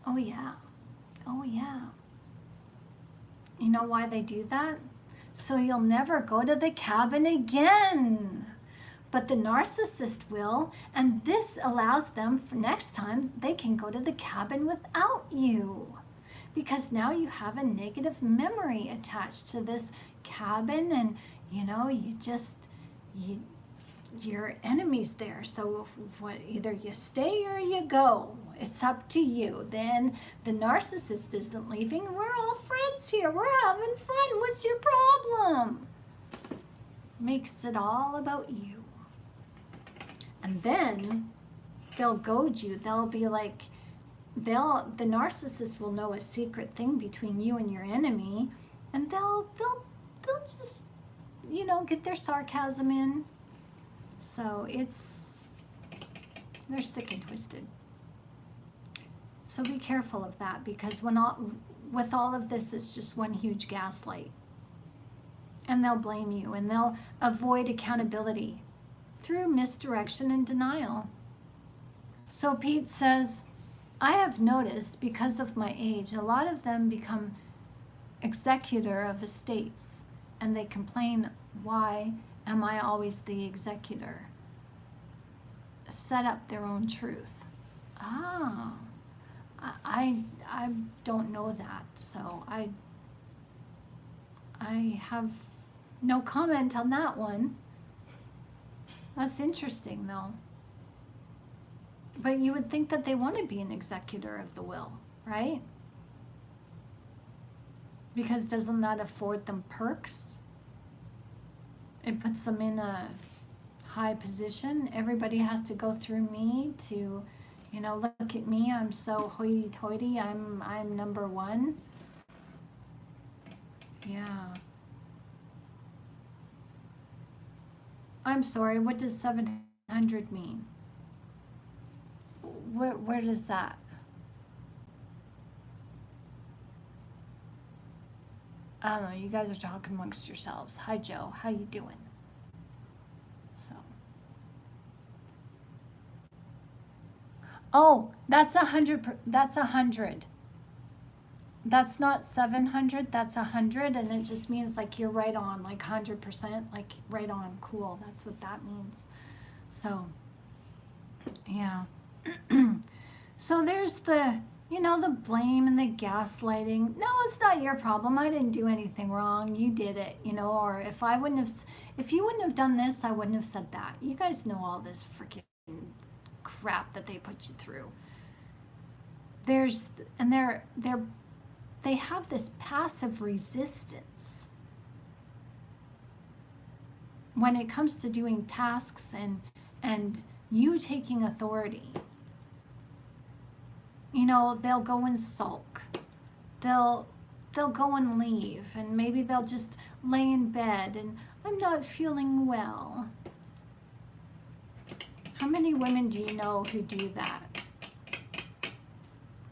Oh yeah. Oh yeah. You know why they do that? So you'll never go to the cabin again. but the narcissist will, and this allows them for next time they can go to the cabin without you. Because now you have a negative memory attached to this cabin, and your enemy's there. So either you stay or you go. It's up to you. Then the narcissist isn't leaving. We're all friends here. We're having fun. What's your problem? Makes it all about you. And then they'll goad you. They'll be like, the narcissist will know a secret thing between you and your enemy, and they'll just get their sarcasm in. So they're sick and twisted. So be careful of that, because with all of this, it's just one huge gaslight. And they'll blame you, and they'll avoid accountability through misdirection and denial. So Pete says, I have noticed, because of my age, a lot of them become executor of estates, and they complain, why am I always the executor? Set up their own truth. I don't know that, so I have no comment on that one. That's interesting, though. But you would think that they want to be an executor of the will, right? Because doesn't that afford them perks? It puts them in a high position. Everybody has to go through me to, look at me. I'm so hoity-toity. I'm number one. Yeah. I'm sorry. What does 700 mean? Where does that? I don't know. You guys are talking amongst yourselves. Hi, Joe. How you doing? So. Oh, that's 100. That's 100. That's not 700. That's 100, and it just means like you're right on, like 100%, like right on. Cool. That's what that means. So, yeah. So there's the blame and the gaslighting. No, it's not your problem. I didn't do anything wrong. You did it, or if you wouldn't have done this, I wouldn't have said that. You guys know all this freaking crap that they put you through. They have this passive resistance when it comes to doing tasks and you taking authority. They'll go and sulk. They'll go and leave, and maybe they'll just lay in bed and, I'm not feeling well. How many women do you know who do that?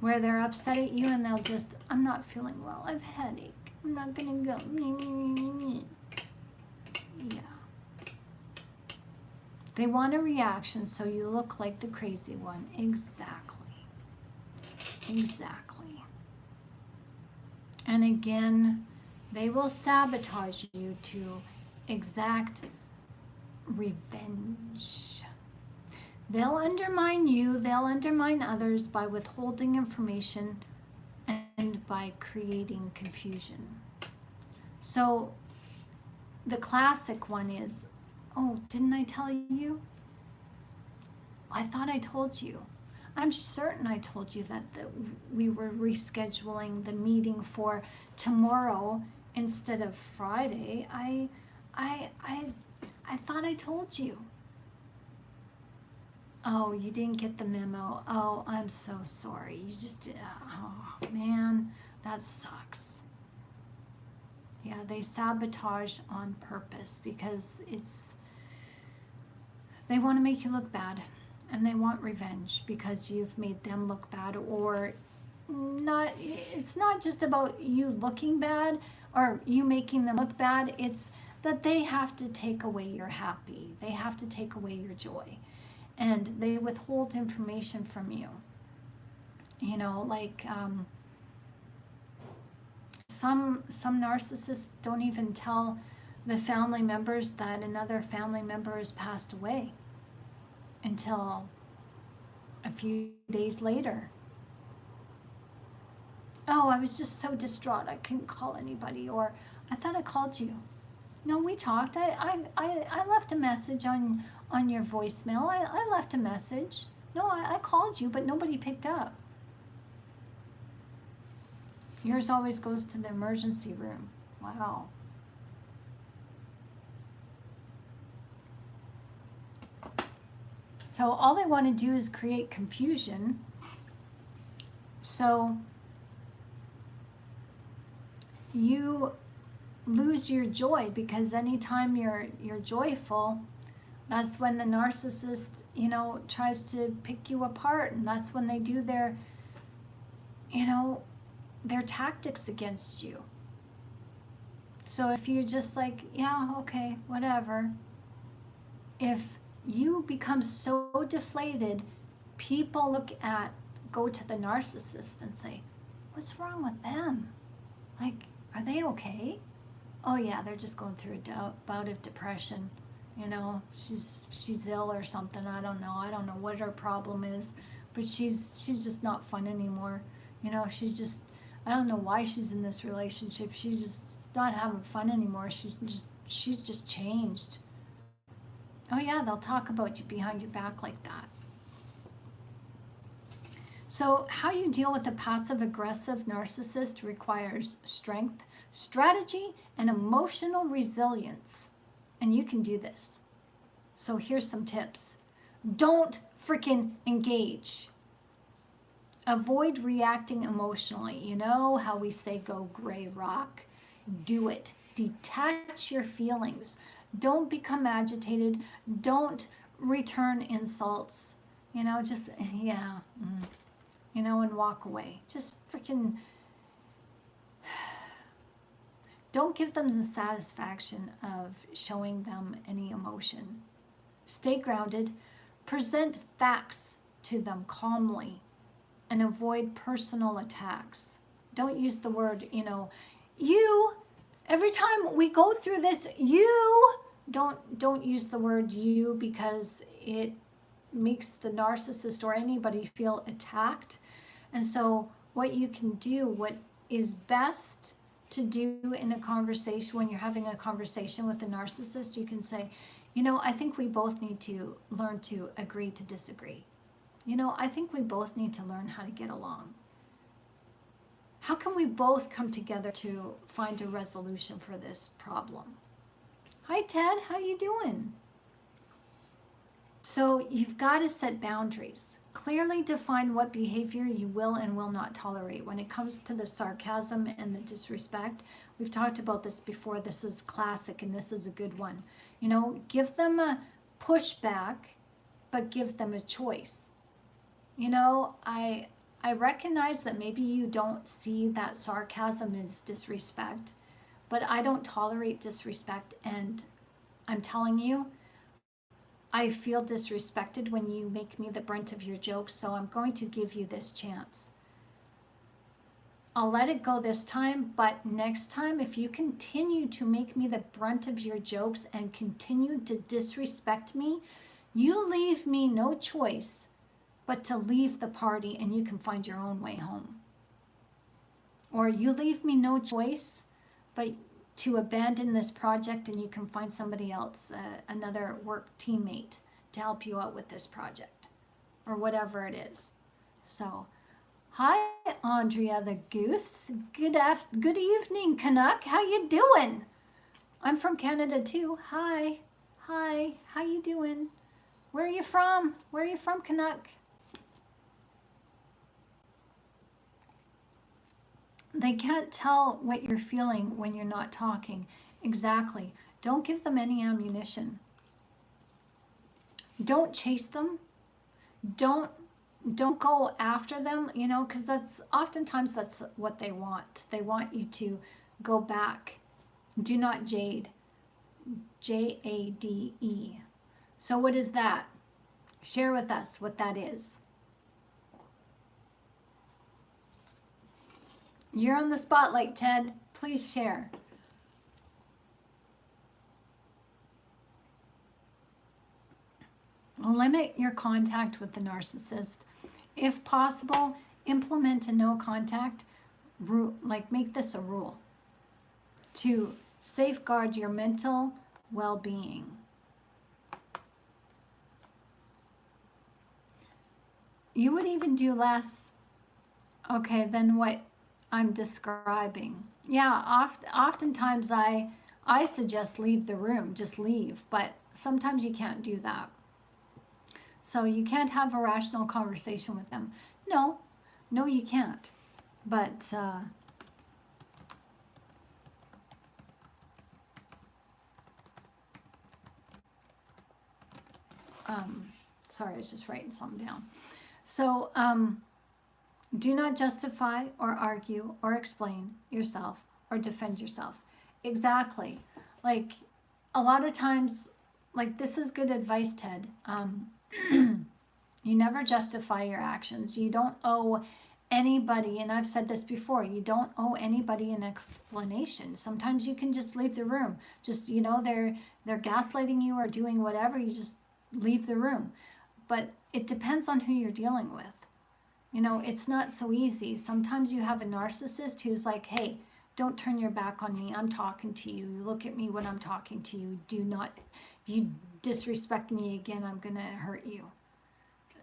Where they're upset at you and they'll just, I'm not feeling well. I have a headache. I'm not gonna go. Yeah. They want a reaction so you look like the crazy one. Exactly. And again, they will sabotage you to exact revenge. They'll undermine you, they'll undermine others by withholding information and by creating confusion. So the classic one is, oh, didn't I tell you? I thought I told you. I'm certain I told you that we were rescheduling the meeting for tomorrow instead of Friday. I thought I told you. Oh, you didn't get the memo. Oh, I'm so sorry. You just did. Oh, man, that sucks. Yeah, they sabotage on purpose because they want to make you look bad. And they want revenge because you've made them look bad, or not. It's not just about you looking bad or you making them look bad. It's that they have to take away your happy. They have to take away your joy. And they withhold information from you. Like some narcissists don't even tell the family members that another family member has passed away until a few days later. Oh, I was just so distraught I couldn't call anybody, or I thought I called you. No, we talked. I left a message on your voicemail. I left a message. No, I called you, but nobody picked up. Yours always goes to the emergency room. Wow. So all they want to do is create confusion. So you lose your joy, because anytime you're joyful, that's when the narcissist, tries to pick you apart, and that's when they do their tactics against you. So if you're just like, yeah, okay, whatever, if you become so deflated, people go to the narcissist and say, what's wrong with them? Like, are they okay? Oh yeah, they're just going through a bout of depression. She's ill or something. I don't know what her problem is, but she's just not fun anymore. She's just, I don't know why she's in this relationship. She's just not having fun anymore. She's just changed. Oh yeah, they'll talk about you behind your back like that. So how you deal with a passive-aggressive narcissist requires strength, strategy, and emotional resilience. And you can do this. So here's some tips. Don't freaking engage. Avoid reacting emotionally. You know how we say go gray rock? Do it. Detach your feelings. Don't become agitated. Don't return insults. Just, yeah. And walk away. Just freaking don't give them the satisfaction of showing them any emotion. Stay grounded. Present facts to them calmly, and avoid personal attacks. Don't use the word, you. Every time we go through this, you. Don't use the word you, because it makes the narcissist or anybody feel attacked. And so what you can do, what is best to do in a conversation, when you're having a conversation with a narcissist, you can say, I think we both need to learn to agree to disagree. I think we both need to learn how to get along. How can we both come together to find a resolution for this problem? Hi, Ted. How you doing? So you've got to set boundaries. Clearly define what behavior you will and will not tolerate. When it comes to the sarcasm and the disrespect, we've talked about this before. This is classic, and this is a good one. Give them a pushback, but give them a choice. I recognize that maybe you don't see that sarcasm as disrespect, but I don't tolerate disrespect, and I'm telling you, I feel disrespected when you make me the brunt of your jokes, so I'm going to give you this chance. I'll let it go this time, but next time, if you continue to make me the brunt of your jokes and continue to disrespect me, you leave me no choice but to leave the party, and you can find your own way home. Or you leave me no choice but to abandon this project, and you can find somebody else, another work teammate, to help you out with this project, or whatever it is. So, hi, Andrea the Goose. Good evening, Canuck. How you doing? I'm from Canada too. Hi. How you doing? Where are you from? Canuck? They can't tell what you're feeling when you're not talking. Exactly. Don't give them any ammunition. Don't chase them. Don't go after them, because that's what they want. They want you to go back. Do not jade. Jade. So what is that? Share with us what that is. You're on the spotlight, Ted. Please share. Limit your contact with the narcissist. If possible, implement a no contact rule, like make this a rule to safeguard your mental well-being. You would even do less, okay, than what I'm describing. Yeah, oftentimes I suggest leave the room, just leave, but sometimes you can't do that. So you can't have a rational conversation with them. No, no, you can't. But sorry, I was just writing something down. So do not justify or argue or explain yourself or defend yourself. Exactly. Like a lot of times, like this is good advice, Ted. You never justify your actions. You don't owe anybody, and I've said this before, you don't owe anybody an explanation. Sometimes you can just leave the room. Just, they're gaslighting you or doing whatever, you just leave the room. But it depends on who you're dealing with. It's not so easy. Sometimes you have a narcissist who's like, hey, don't turn your back on me. I'm talking to you. Look at me when I'm talking to you. You disrespect me again, I'm going to hurt you.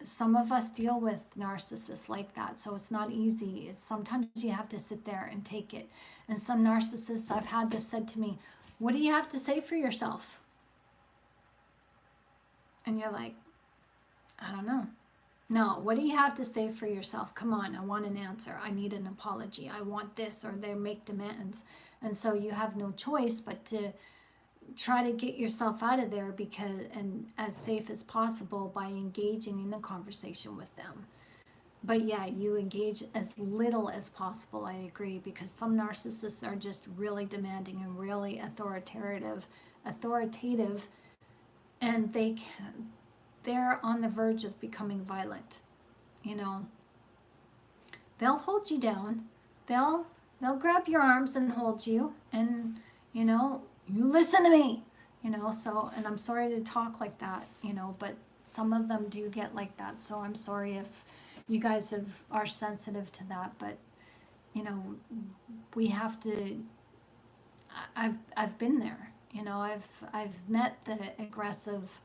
Some of us deal with narcissists like that, so it's not easy. It's sometimes you have to sit there and take it. And some narcissists, I've had this said to me, what do you have to say for yourself? And you're like, I don't know. No, what do you have to say for yourself? Come on, I want an answer. I need an apology. I want this, or they make demands. And so you have no choice but to try to get yourself out of there and as safe as possible by engaging in a conversation with them. But yeah, you engage as little as possible, I agree, because some narcissists are just really demanding and really authoritative, and they're on the verge of becoming violent. They'll hold you down. They'll grab your arms and hold you, and you listen to me. So, and I'm sorry to talk like that, but some of them do get like that. So I'm sorry if you guys are sensitive to that, but we have to. I've been there. I've met the aggressive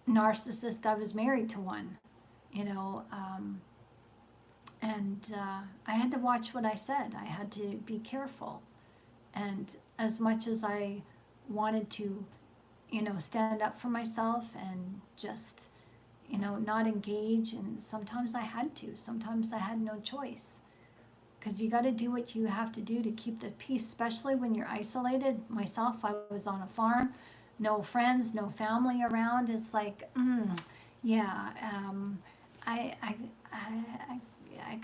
narcissist. I was married to one, and I had to watch what I said. I had to be careful. And as much as I wanted to, stand up for myself and just, not engage, and sometimes I had to. Sometimes I had no choice. Because you got to do what you have to do to keep the peace, especially when you're isolated. Myself, I was on a farm, no friends, no family around. It's like, yeah, I, I, I, I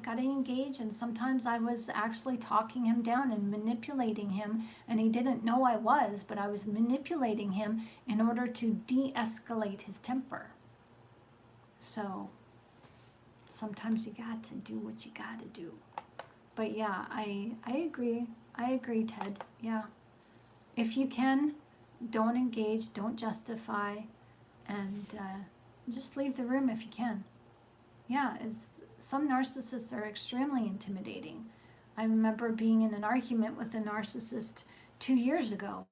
gotta engage. And sometimes I was actually talking him down and manipulating him, and he didn't know I was, but I was manipulating him in order to de-escalate his temper. So sometimes you got to do what you got to do. But yeah, I agree. I agree, Ted. Yeah. If you can, don't engage, don't justify, and just leave the room if you can. Yeah, some narcissists are extremely intimidating. I remember being in an argument with a narcissist 2 years ago,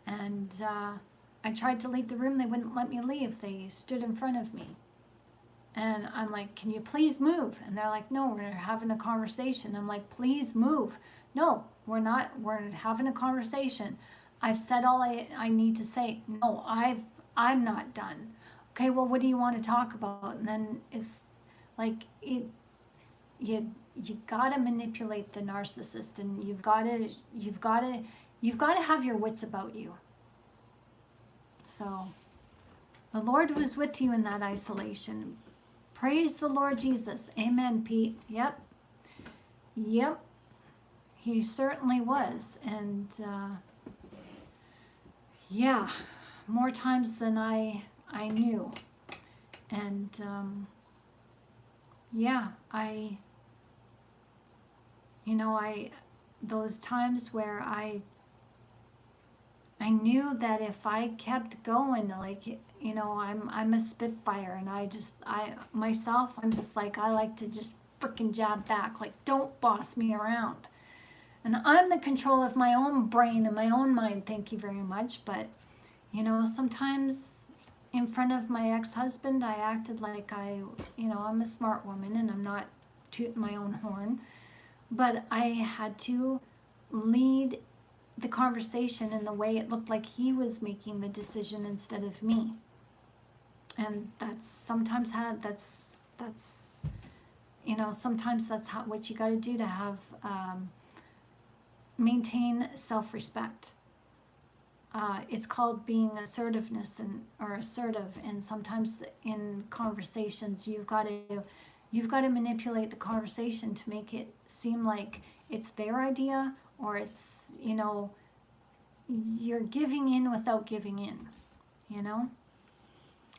and I tried to leave the room. They wouldn't let me leave. They stood in front of me. And I'm like, can you please move? And they're like, no, we're having a conversation. I'm like, please move. No, we're not. We're having a conversation. I've said all I need to say. No, I'm not done. Okay, well, what do you want to talk about? And then it's like you gotta manipulate the narcissist, and you've gotta have your wits about you. So the Lord was with you in that isolation. Praise the Lord Jesus. Amen, Pete. Yep. He certainly was. And yeah, more times than I knew. And yeah, those times where I I knew that if I kept going, like, I'm a spitfire, and I'm just like, I like to just freaking jab back, like, don't boss me around. And I'm the control of my own brain and my own mind, thank you very much. But, sometimes in front of my ex-husband, I acted like I'm a smart woman and I'm not tooting my own horn. But I had to lead the conversation in the way it looked like he was making the decision instead of me. And that's sometimes sometimes that's what you got to do to have maintain self-respect. It's called being assertiveness or assertive, and sometimes in conversations you've got to manipulate the conversation to make it seem like it's their idea, or it's you're giving in without giving in,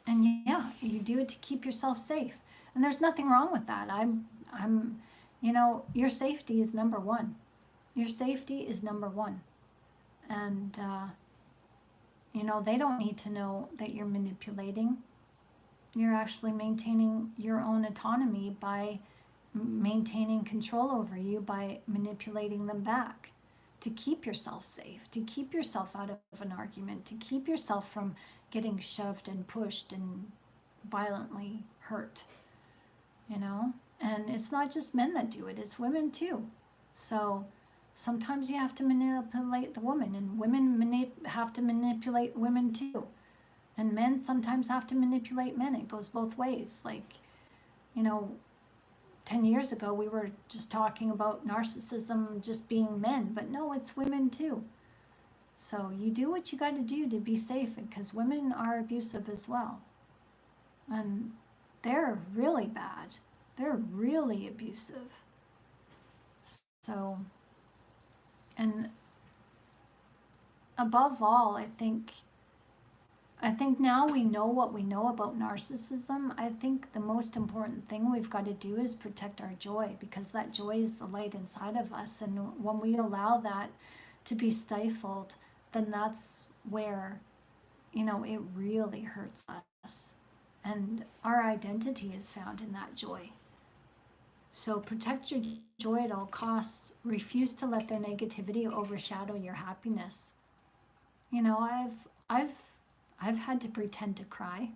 and yeah, you do it to keep yourself safe, and there's nothing wrong with that. I'm your safety is number one. Your safety is number one, and they don't need to know that you're manipulating. You're actually maintaining your own autonomy by maintaining control over you, by manipulating them back to keep yourself safe, to keep yourself out of an argument, to keep yourself from getting shoved and pushed and violently hurt, And it's not just men that do it, it's women too. So sometimes you have to manipulate the woman, and women have to manipulate women too. And men sometimes have to manipulate men. It goes both ways. Like, 10 years ago, we were just talking about narcissism just being men, but no, it's women too. So you do what you got to do to be safe, because women are abusive as well. And they're really bad. They're really abusive. So, and above all, I think now we know what we know about narcissism. I think the most important thing we've got to do is protect our joy, because that joy is the light inside of us. And when we allow that to be stifled, then that's where, it really hurts us. And our identity is found in that joy. So protect your joy at all costs. Refuse to let their negativity overshadow your happiness. I've had to pretend to cry.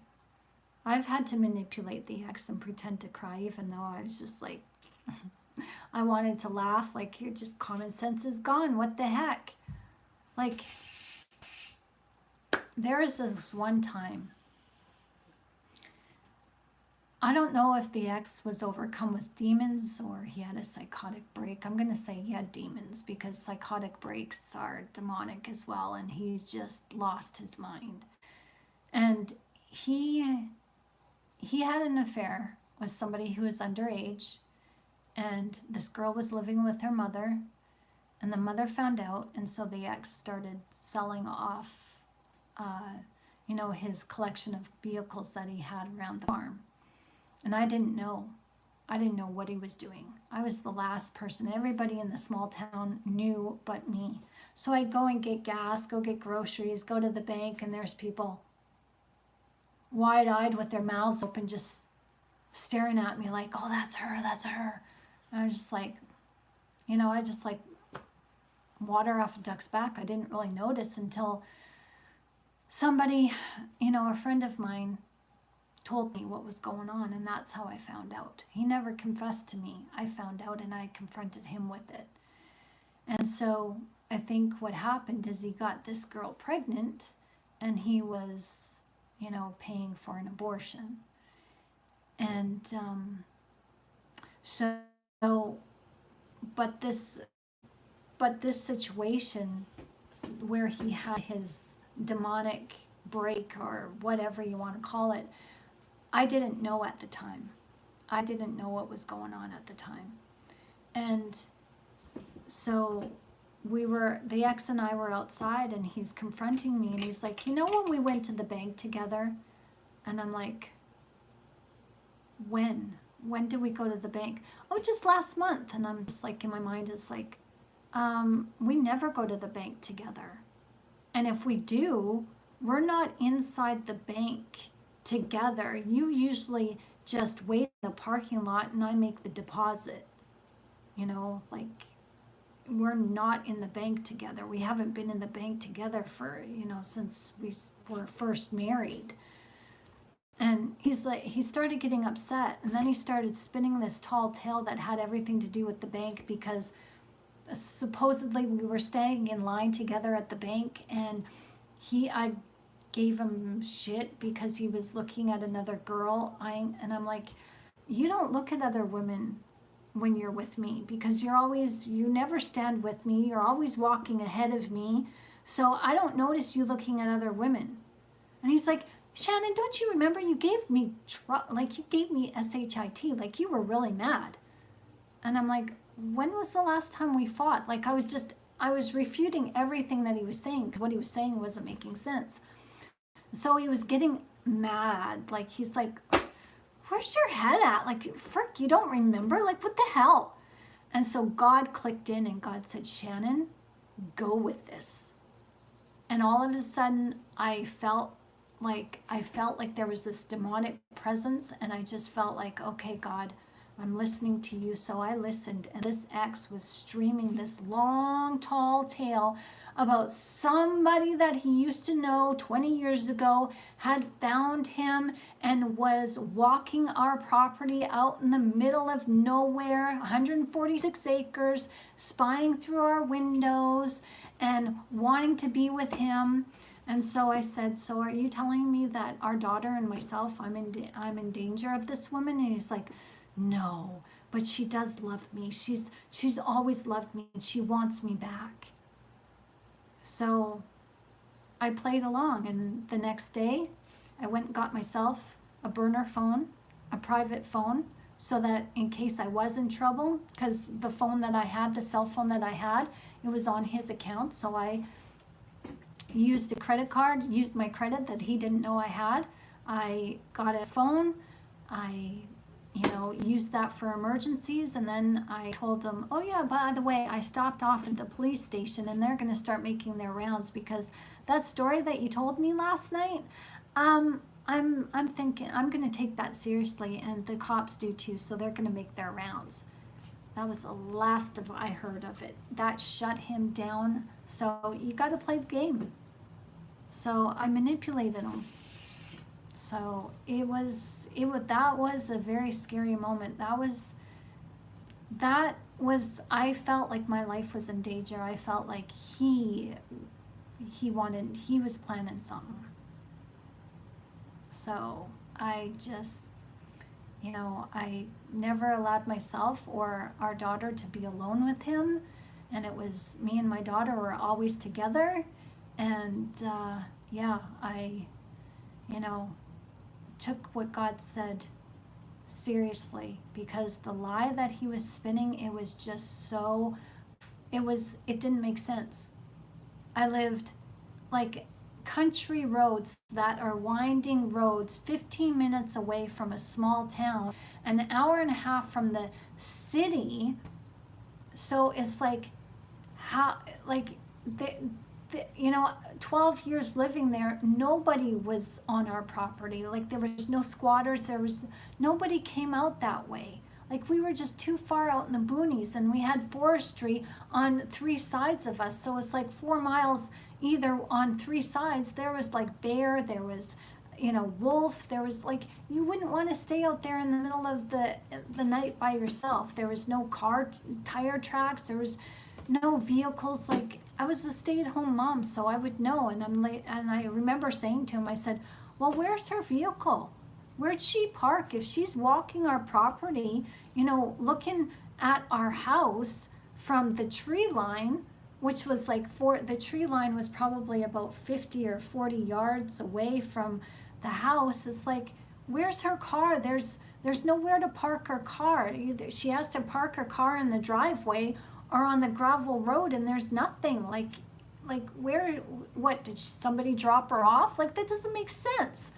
I've had to manipulate the ex and pretend to cry, even though I was just like, I wanted to laugh, like, you're just, common sense is gone. What the heck? Like, there was this one time, I don't know if the ex was overcome with demons or he had a psychotic break. I'm going to say he had demons, because psychotic breaks are demonic as well, and he's just lost his mind. And he had an affair with somebody who was underage, and this girl was living with her mother, and the mother found out, and so the ex started selling off, his collection of vehicles that he had around the farm. And I didn't know what he was doing. I was the last person. Everybody in the small town knew but me. So I'd go and get gas, go get groceries, go to the bank, and there's people wide-eyed with their mouths open, just staring at me like, oh, that's her, that's her. And I was just like, I just like water off a duck's back. I didn't really notice until somebody, a friend of mine, told me what was going on, and that's how I found out. He never confessed to me. I found out, and I confronted him with it. And so I think what happened is he got this girl pregnant, and he was, paying for an abortion. And but this situation where he had his demonic break, or whatever you want to call it, I didn't know at the time. I didn't know what was going on at the time. And so the ex and I were outside, and he's confronting me, and he's like, when we went to the bank together? And I'm like, when did we go to the bank? Oh, just last month. And I'm just like, in my mind, it's like, we never go to the bank together. And if we do, we're not inside the bank together. You usually just wait in the parking lot and I make the deposit. You know, like, we're not in the bank together. We haven't been in the bank together for, since we were first married. And he's like, he started getting upset, and then he started spinning this tall tale that had everything to do with the bank, because supposedly we were staying in line together at the bank, and I gave him shit because he was looking at another girl. And I'm like, you don't look at other women when you're with me, because you never stand with me. You're always walking ahead of me. So I don't notice you looking at other women. And he's like, Shannon, don't you remember you gave me, you gave me SHIT, like you were really mad. And I'm like, when was the last time we fought? Like, I was refuting everything that he was saying, because what he was saying wasn't making sense. So he was getting mad. Like, he's like, where's your head at? Like, frick, you don't remember? Like, what the hell? And so God clicked in, and God said, Shannon, go with this. And all of a sudden, I felt like there was this demonic presence, and I just felt like, okay, God, I'm listening to you. So I listened, and this ex was streaming this long, tall tale about somebody that he used to know 20 years ago had found him and was walking our property out in the middle of nowhere, 146 acres, spying through our windows and wanting to be with him. And so I said, so are you telling me that our daughter and myself, I'm in danger of this woman? And he's like, no, but she does love me. She's always loved me, and she wants me back. So I played along, and the next day I went and got myself a burner phone, a private phone, so that in case I was in trouble, because the phone that I had, the cell phone that I had, it was on his account. So I used a credit card, used my credit that he didn't know I had. I got a phone. I used that for emergencies. And then I told them, oh yeah, by the way, I stopped off at the police station, and they're going to start making their rounds, because that story that you told me last night, I'm thinking I'm going to take that seriously, and the cops do too. So they're going to make their rounds. That was the last of I heard of it. That shut him down. So you got to play the game. So I manipulated him. So that was a very scary moment. I felt like my life was in danger. I felt like he was planning something. So I just, I never allowed myself or our daughter to be alone with him. And it was me and my daughter were always together. And I took what God said seriously, because the lie that he was spinning, it was just it didn't make sense. I lived like country roads that are winding roads, 15 minutes away from a small town, an hour and a half from the city. So it's like, how, like, 12 years living there, nobody was on our property. Like, there was no squatters. Nobody came out that way. Like, we were just too far out in the boonies, and we had forestry on 3 sides of us. So it's like 4 miles either on 3 sides. There was like bear, there was, wolf. There was like, you wouldn't want to stay out there in the middle of the night by yourself. There was no tire tracks. There was no vehicles. Like, I was a stay-at-home mom, so I would know. And I remember saying to him, I said, well, where's her vehicle? Where'd she park? If she's walking our property, looking at our house from the tree line, which was like the tree line was probably about 50 or 40 yards away from the house. It's like, where's her car? There's nowhere to park her car. Either she has to park her car in the driveway or on the gravel road, and there's nothing. Like where, what, did somebody drop her off? Like, that doesn't make sense.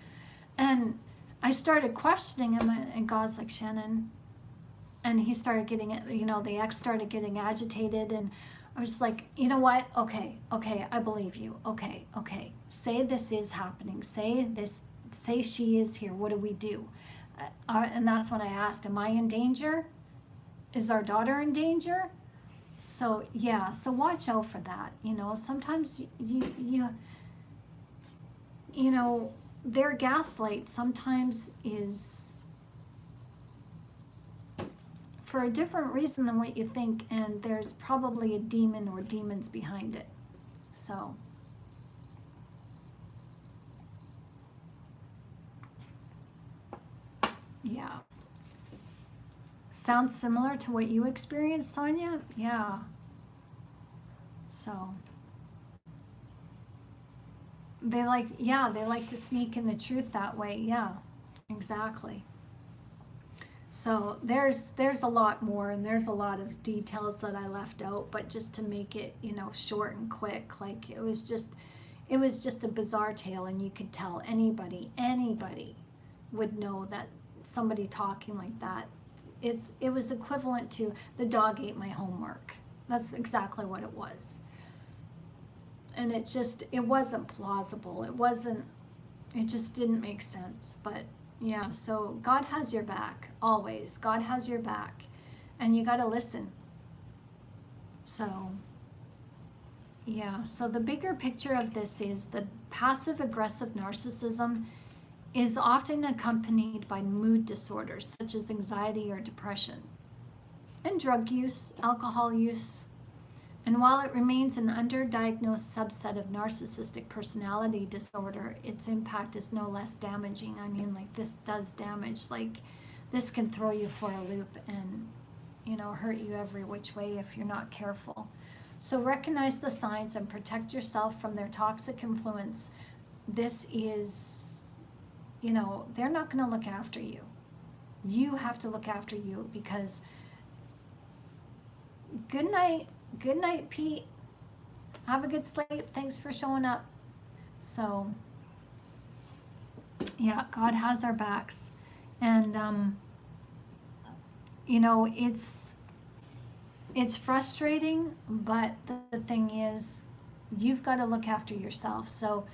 And I started questioning him, and God's like, Shannon, and he started getting, the ex started getting agitated, and I was just like, you know what? Okay, I believe you. Okay. Say this is happening. Say this, say she is here. What do we do? And that's when I asked, am I in danger? Is our daughter in danger? So yeah, so watch out for that. Sometimes you know, their gaslight sometimes is for a different reason than what you think, and there's probably a demon or demons behind it. So yeah. Sounds similar to what you experienced, Sonia? Yeah. So they like to sneak in the truth that way. Yeah, exactly. So there's a lot more, and there's a lot of details that I left out, but just to make it, short and quick, like it was just a bizarre tale, and you could tell anybody would know that somebody talking like that, it was equivalent to the dog ate my homework. That's exactly what it was. And it wasn't plausible. It just didn't make sense. But yeah, so God has your back, always. God has your back. And you got to listen. So, yeah, so the bigger picture of this is the passive aggressive narcissism is often accompanied by mood disorders such as anxiety or depression, and drug use, alcohol use. And while it remains an underdiagnosed subset of narcissistic personality disorder, its impact is no less damaging. I mean, like, this does damage. Like, this can throw you for a loop and, hurt you every which way if you're not careful. So recognize the signs and protect yourself from their toxic influence. This is, they're not going to look after you. You have to look after you, because good night. Good night, Pete. Have a good sleep. Thanks for showing up. So, yeah, God has our backs. And, it's frustrating, but the thing is, you've got to look after yourself. So,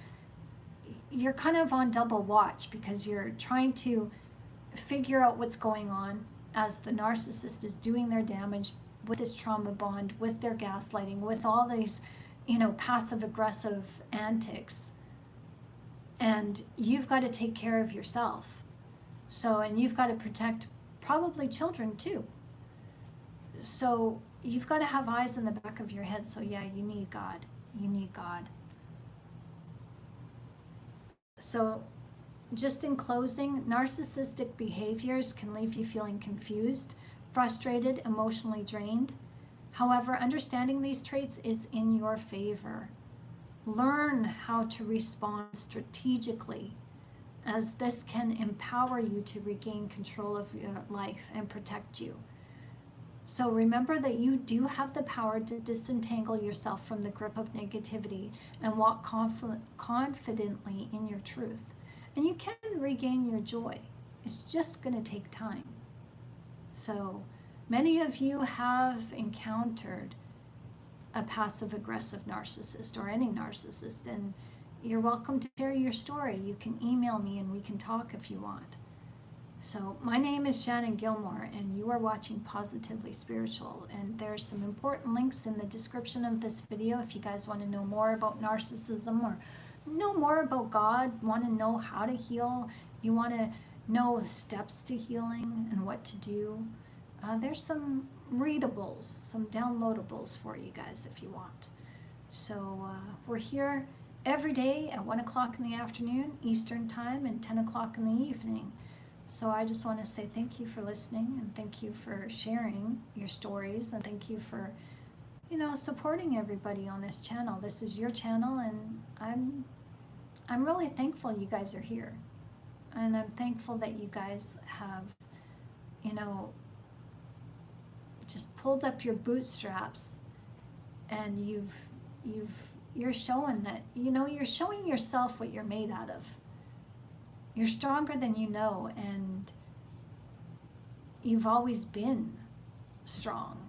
you're kind of on double watch, because you're trying to figure out what's going on as the narcissist is doing their damage with this trauma bond, with their gaslighting, with all these, passive aggressive antics. And you've got to take care of yourself. So, and you've got to protect probably children too. So you've got to have eyes in the back of your head. So yeah, you need God. You need God. So just in closing, narcissistic behaviors can leave you feeling confused, frustrated, emotionally drained. However, understanding these traits is in your favor. Learn how to respond strategically, as this can empower you to regain control of your life and protect you. So remember that you do have the power to disentangle yourself from the grip of negativity and walk confidently in your truth. And you can regain your joy. It's just going to take time. So many of you have encountered a passive-aggressive narcissist, or any narcissist, and you're welcome to share your story. You can email me and we can talk if you want. So my name is Shannon Gilmore, and you are watching Positively Spiritual, and there's some important links in the description of this video if you guys want to know more about narcissism, or know more about God, want to know how to heal, you want to know the steps to healing and what to do. There's some readables, some downloadables for you guys if you want. So we're here every day at 1 o'clock in the afternoon Eastern time and 10 o'clock in the evening. So I just want to say thank you for listening, and thank you for sharing your stories, and thank you for, supporting everybody on this channel. This is your channel, and I'm really thankful you guys are here. And I'm thankful that you guys have, just pulled up your bootstraps, and you're showing that, you're showing yourself what you're made out of. You're stronger than you know, and you've always been strong.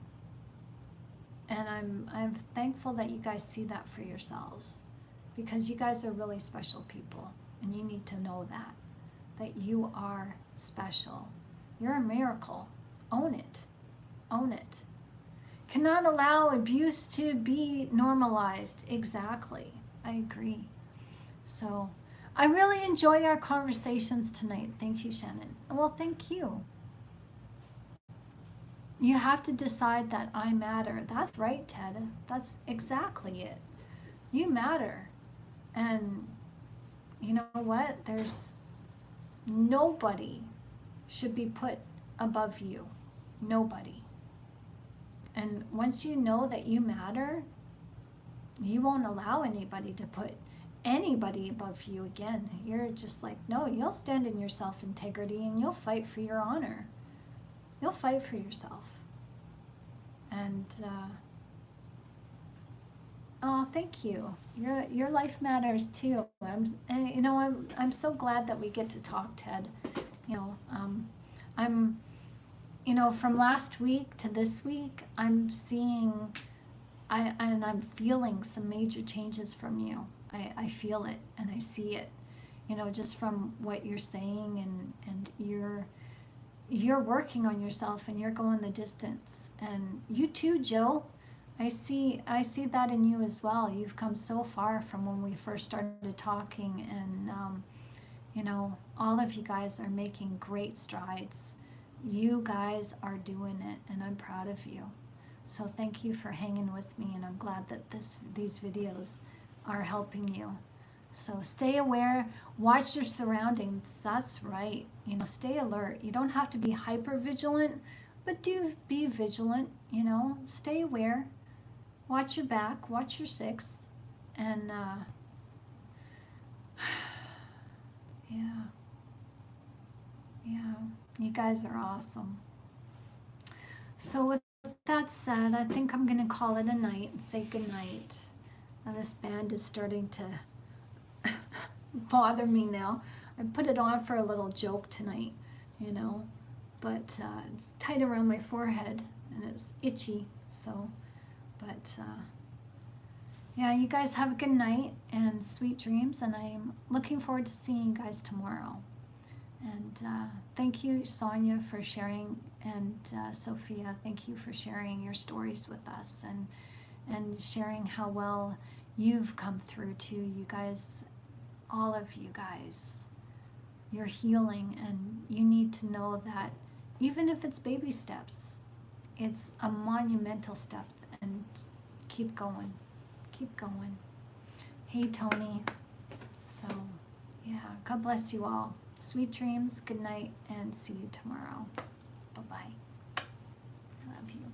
And I'm thankful that you guys see that for yourselves, because you guys are really special people, and you need to know that you are special. You're a miracle. Own it. Own it. Cannot allow abuse to be normalized. Exactly. I agree. So I really enjoy our conversations tonight. Thank you, Shannon. Well, thank you. You have to decide that I matter. That's right, Ted. That's exactly it. You matter. And you know what? There's nobody should be put above you. Nobody. And once you know that you matter, you won't allow anybody to put anybody above you again. You're just like, no, you'll stand in your self-integrity and you'll fight for your honor. You'll fight for yourself. And oh, thank you. Your life matters too. I'm so glad that we get to talk, Ted. I'm from last week to this week, I'm seeing, and I'm feeling some major changes from you. I feel it and I see it, just from what you're saying, and you're working on yourself and you're going the distance. And you too, Jill. I see that in you as well. You've come so far from when we first started talking, and all of you guys are making great strides. You guys are doing it, and I'm proud of you. So thank you for hanging with me, and I'm glad that these videos are helping you. So stay aware, watch your surroundings. That's right. Stay alert. You don't have to be hyper vigilant, but do be vigilant. Stay aware. Watch your back. Watch your sixth, and yeah. You guys are awesome. So with that said, I think I'm going to call it a night and say good night. Now this band is starting to bother me now. I put it on for a little joke tonight, but it's tight around my forehead and it's itchy. So, but yeah, you guys have a good night and sweet dreams, and I'm looking forward to seeing you guys tomorrow. And thank you, Sonia, for sharing, and Sophia, thank you for sharing your stories with us, and sharing how well you've come through too. You guys, all of you guys, you're healing, and you need to know that even if it's baby steps, it's a monumental step, and keep going. Keep going. Hey, Tony. So, yeah, God bless you all. Sweet dreams, good night, and see you tomorrow. Bye-bye. I love you.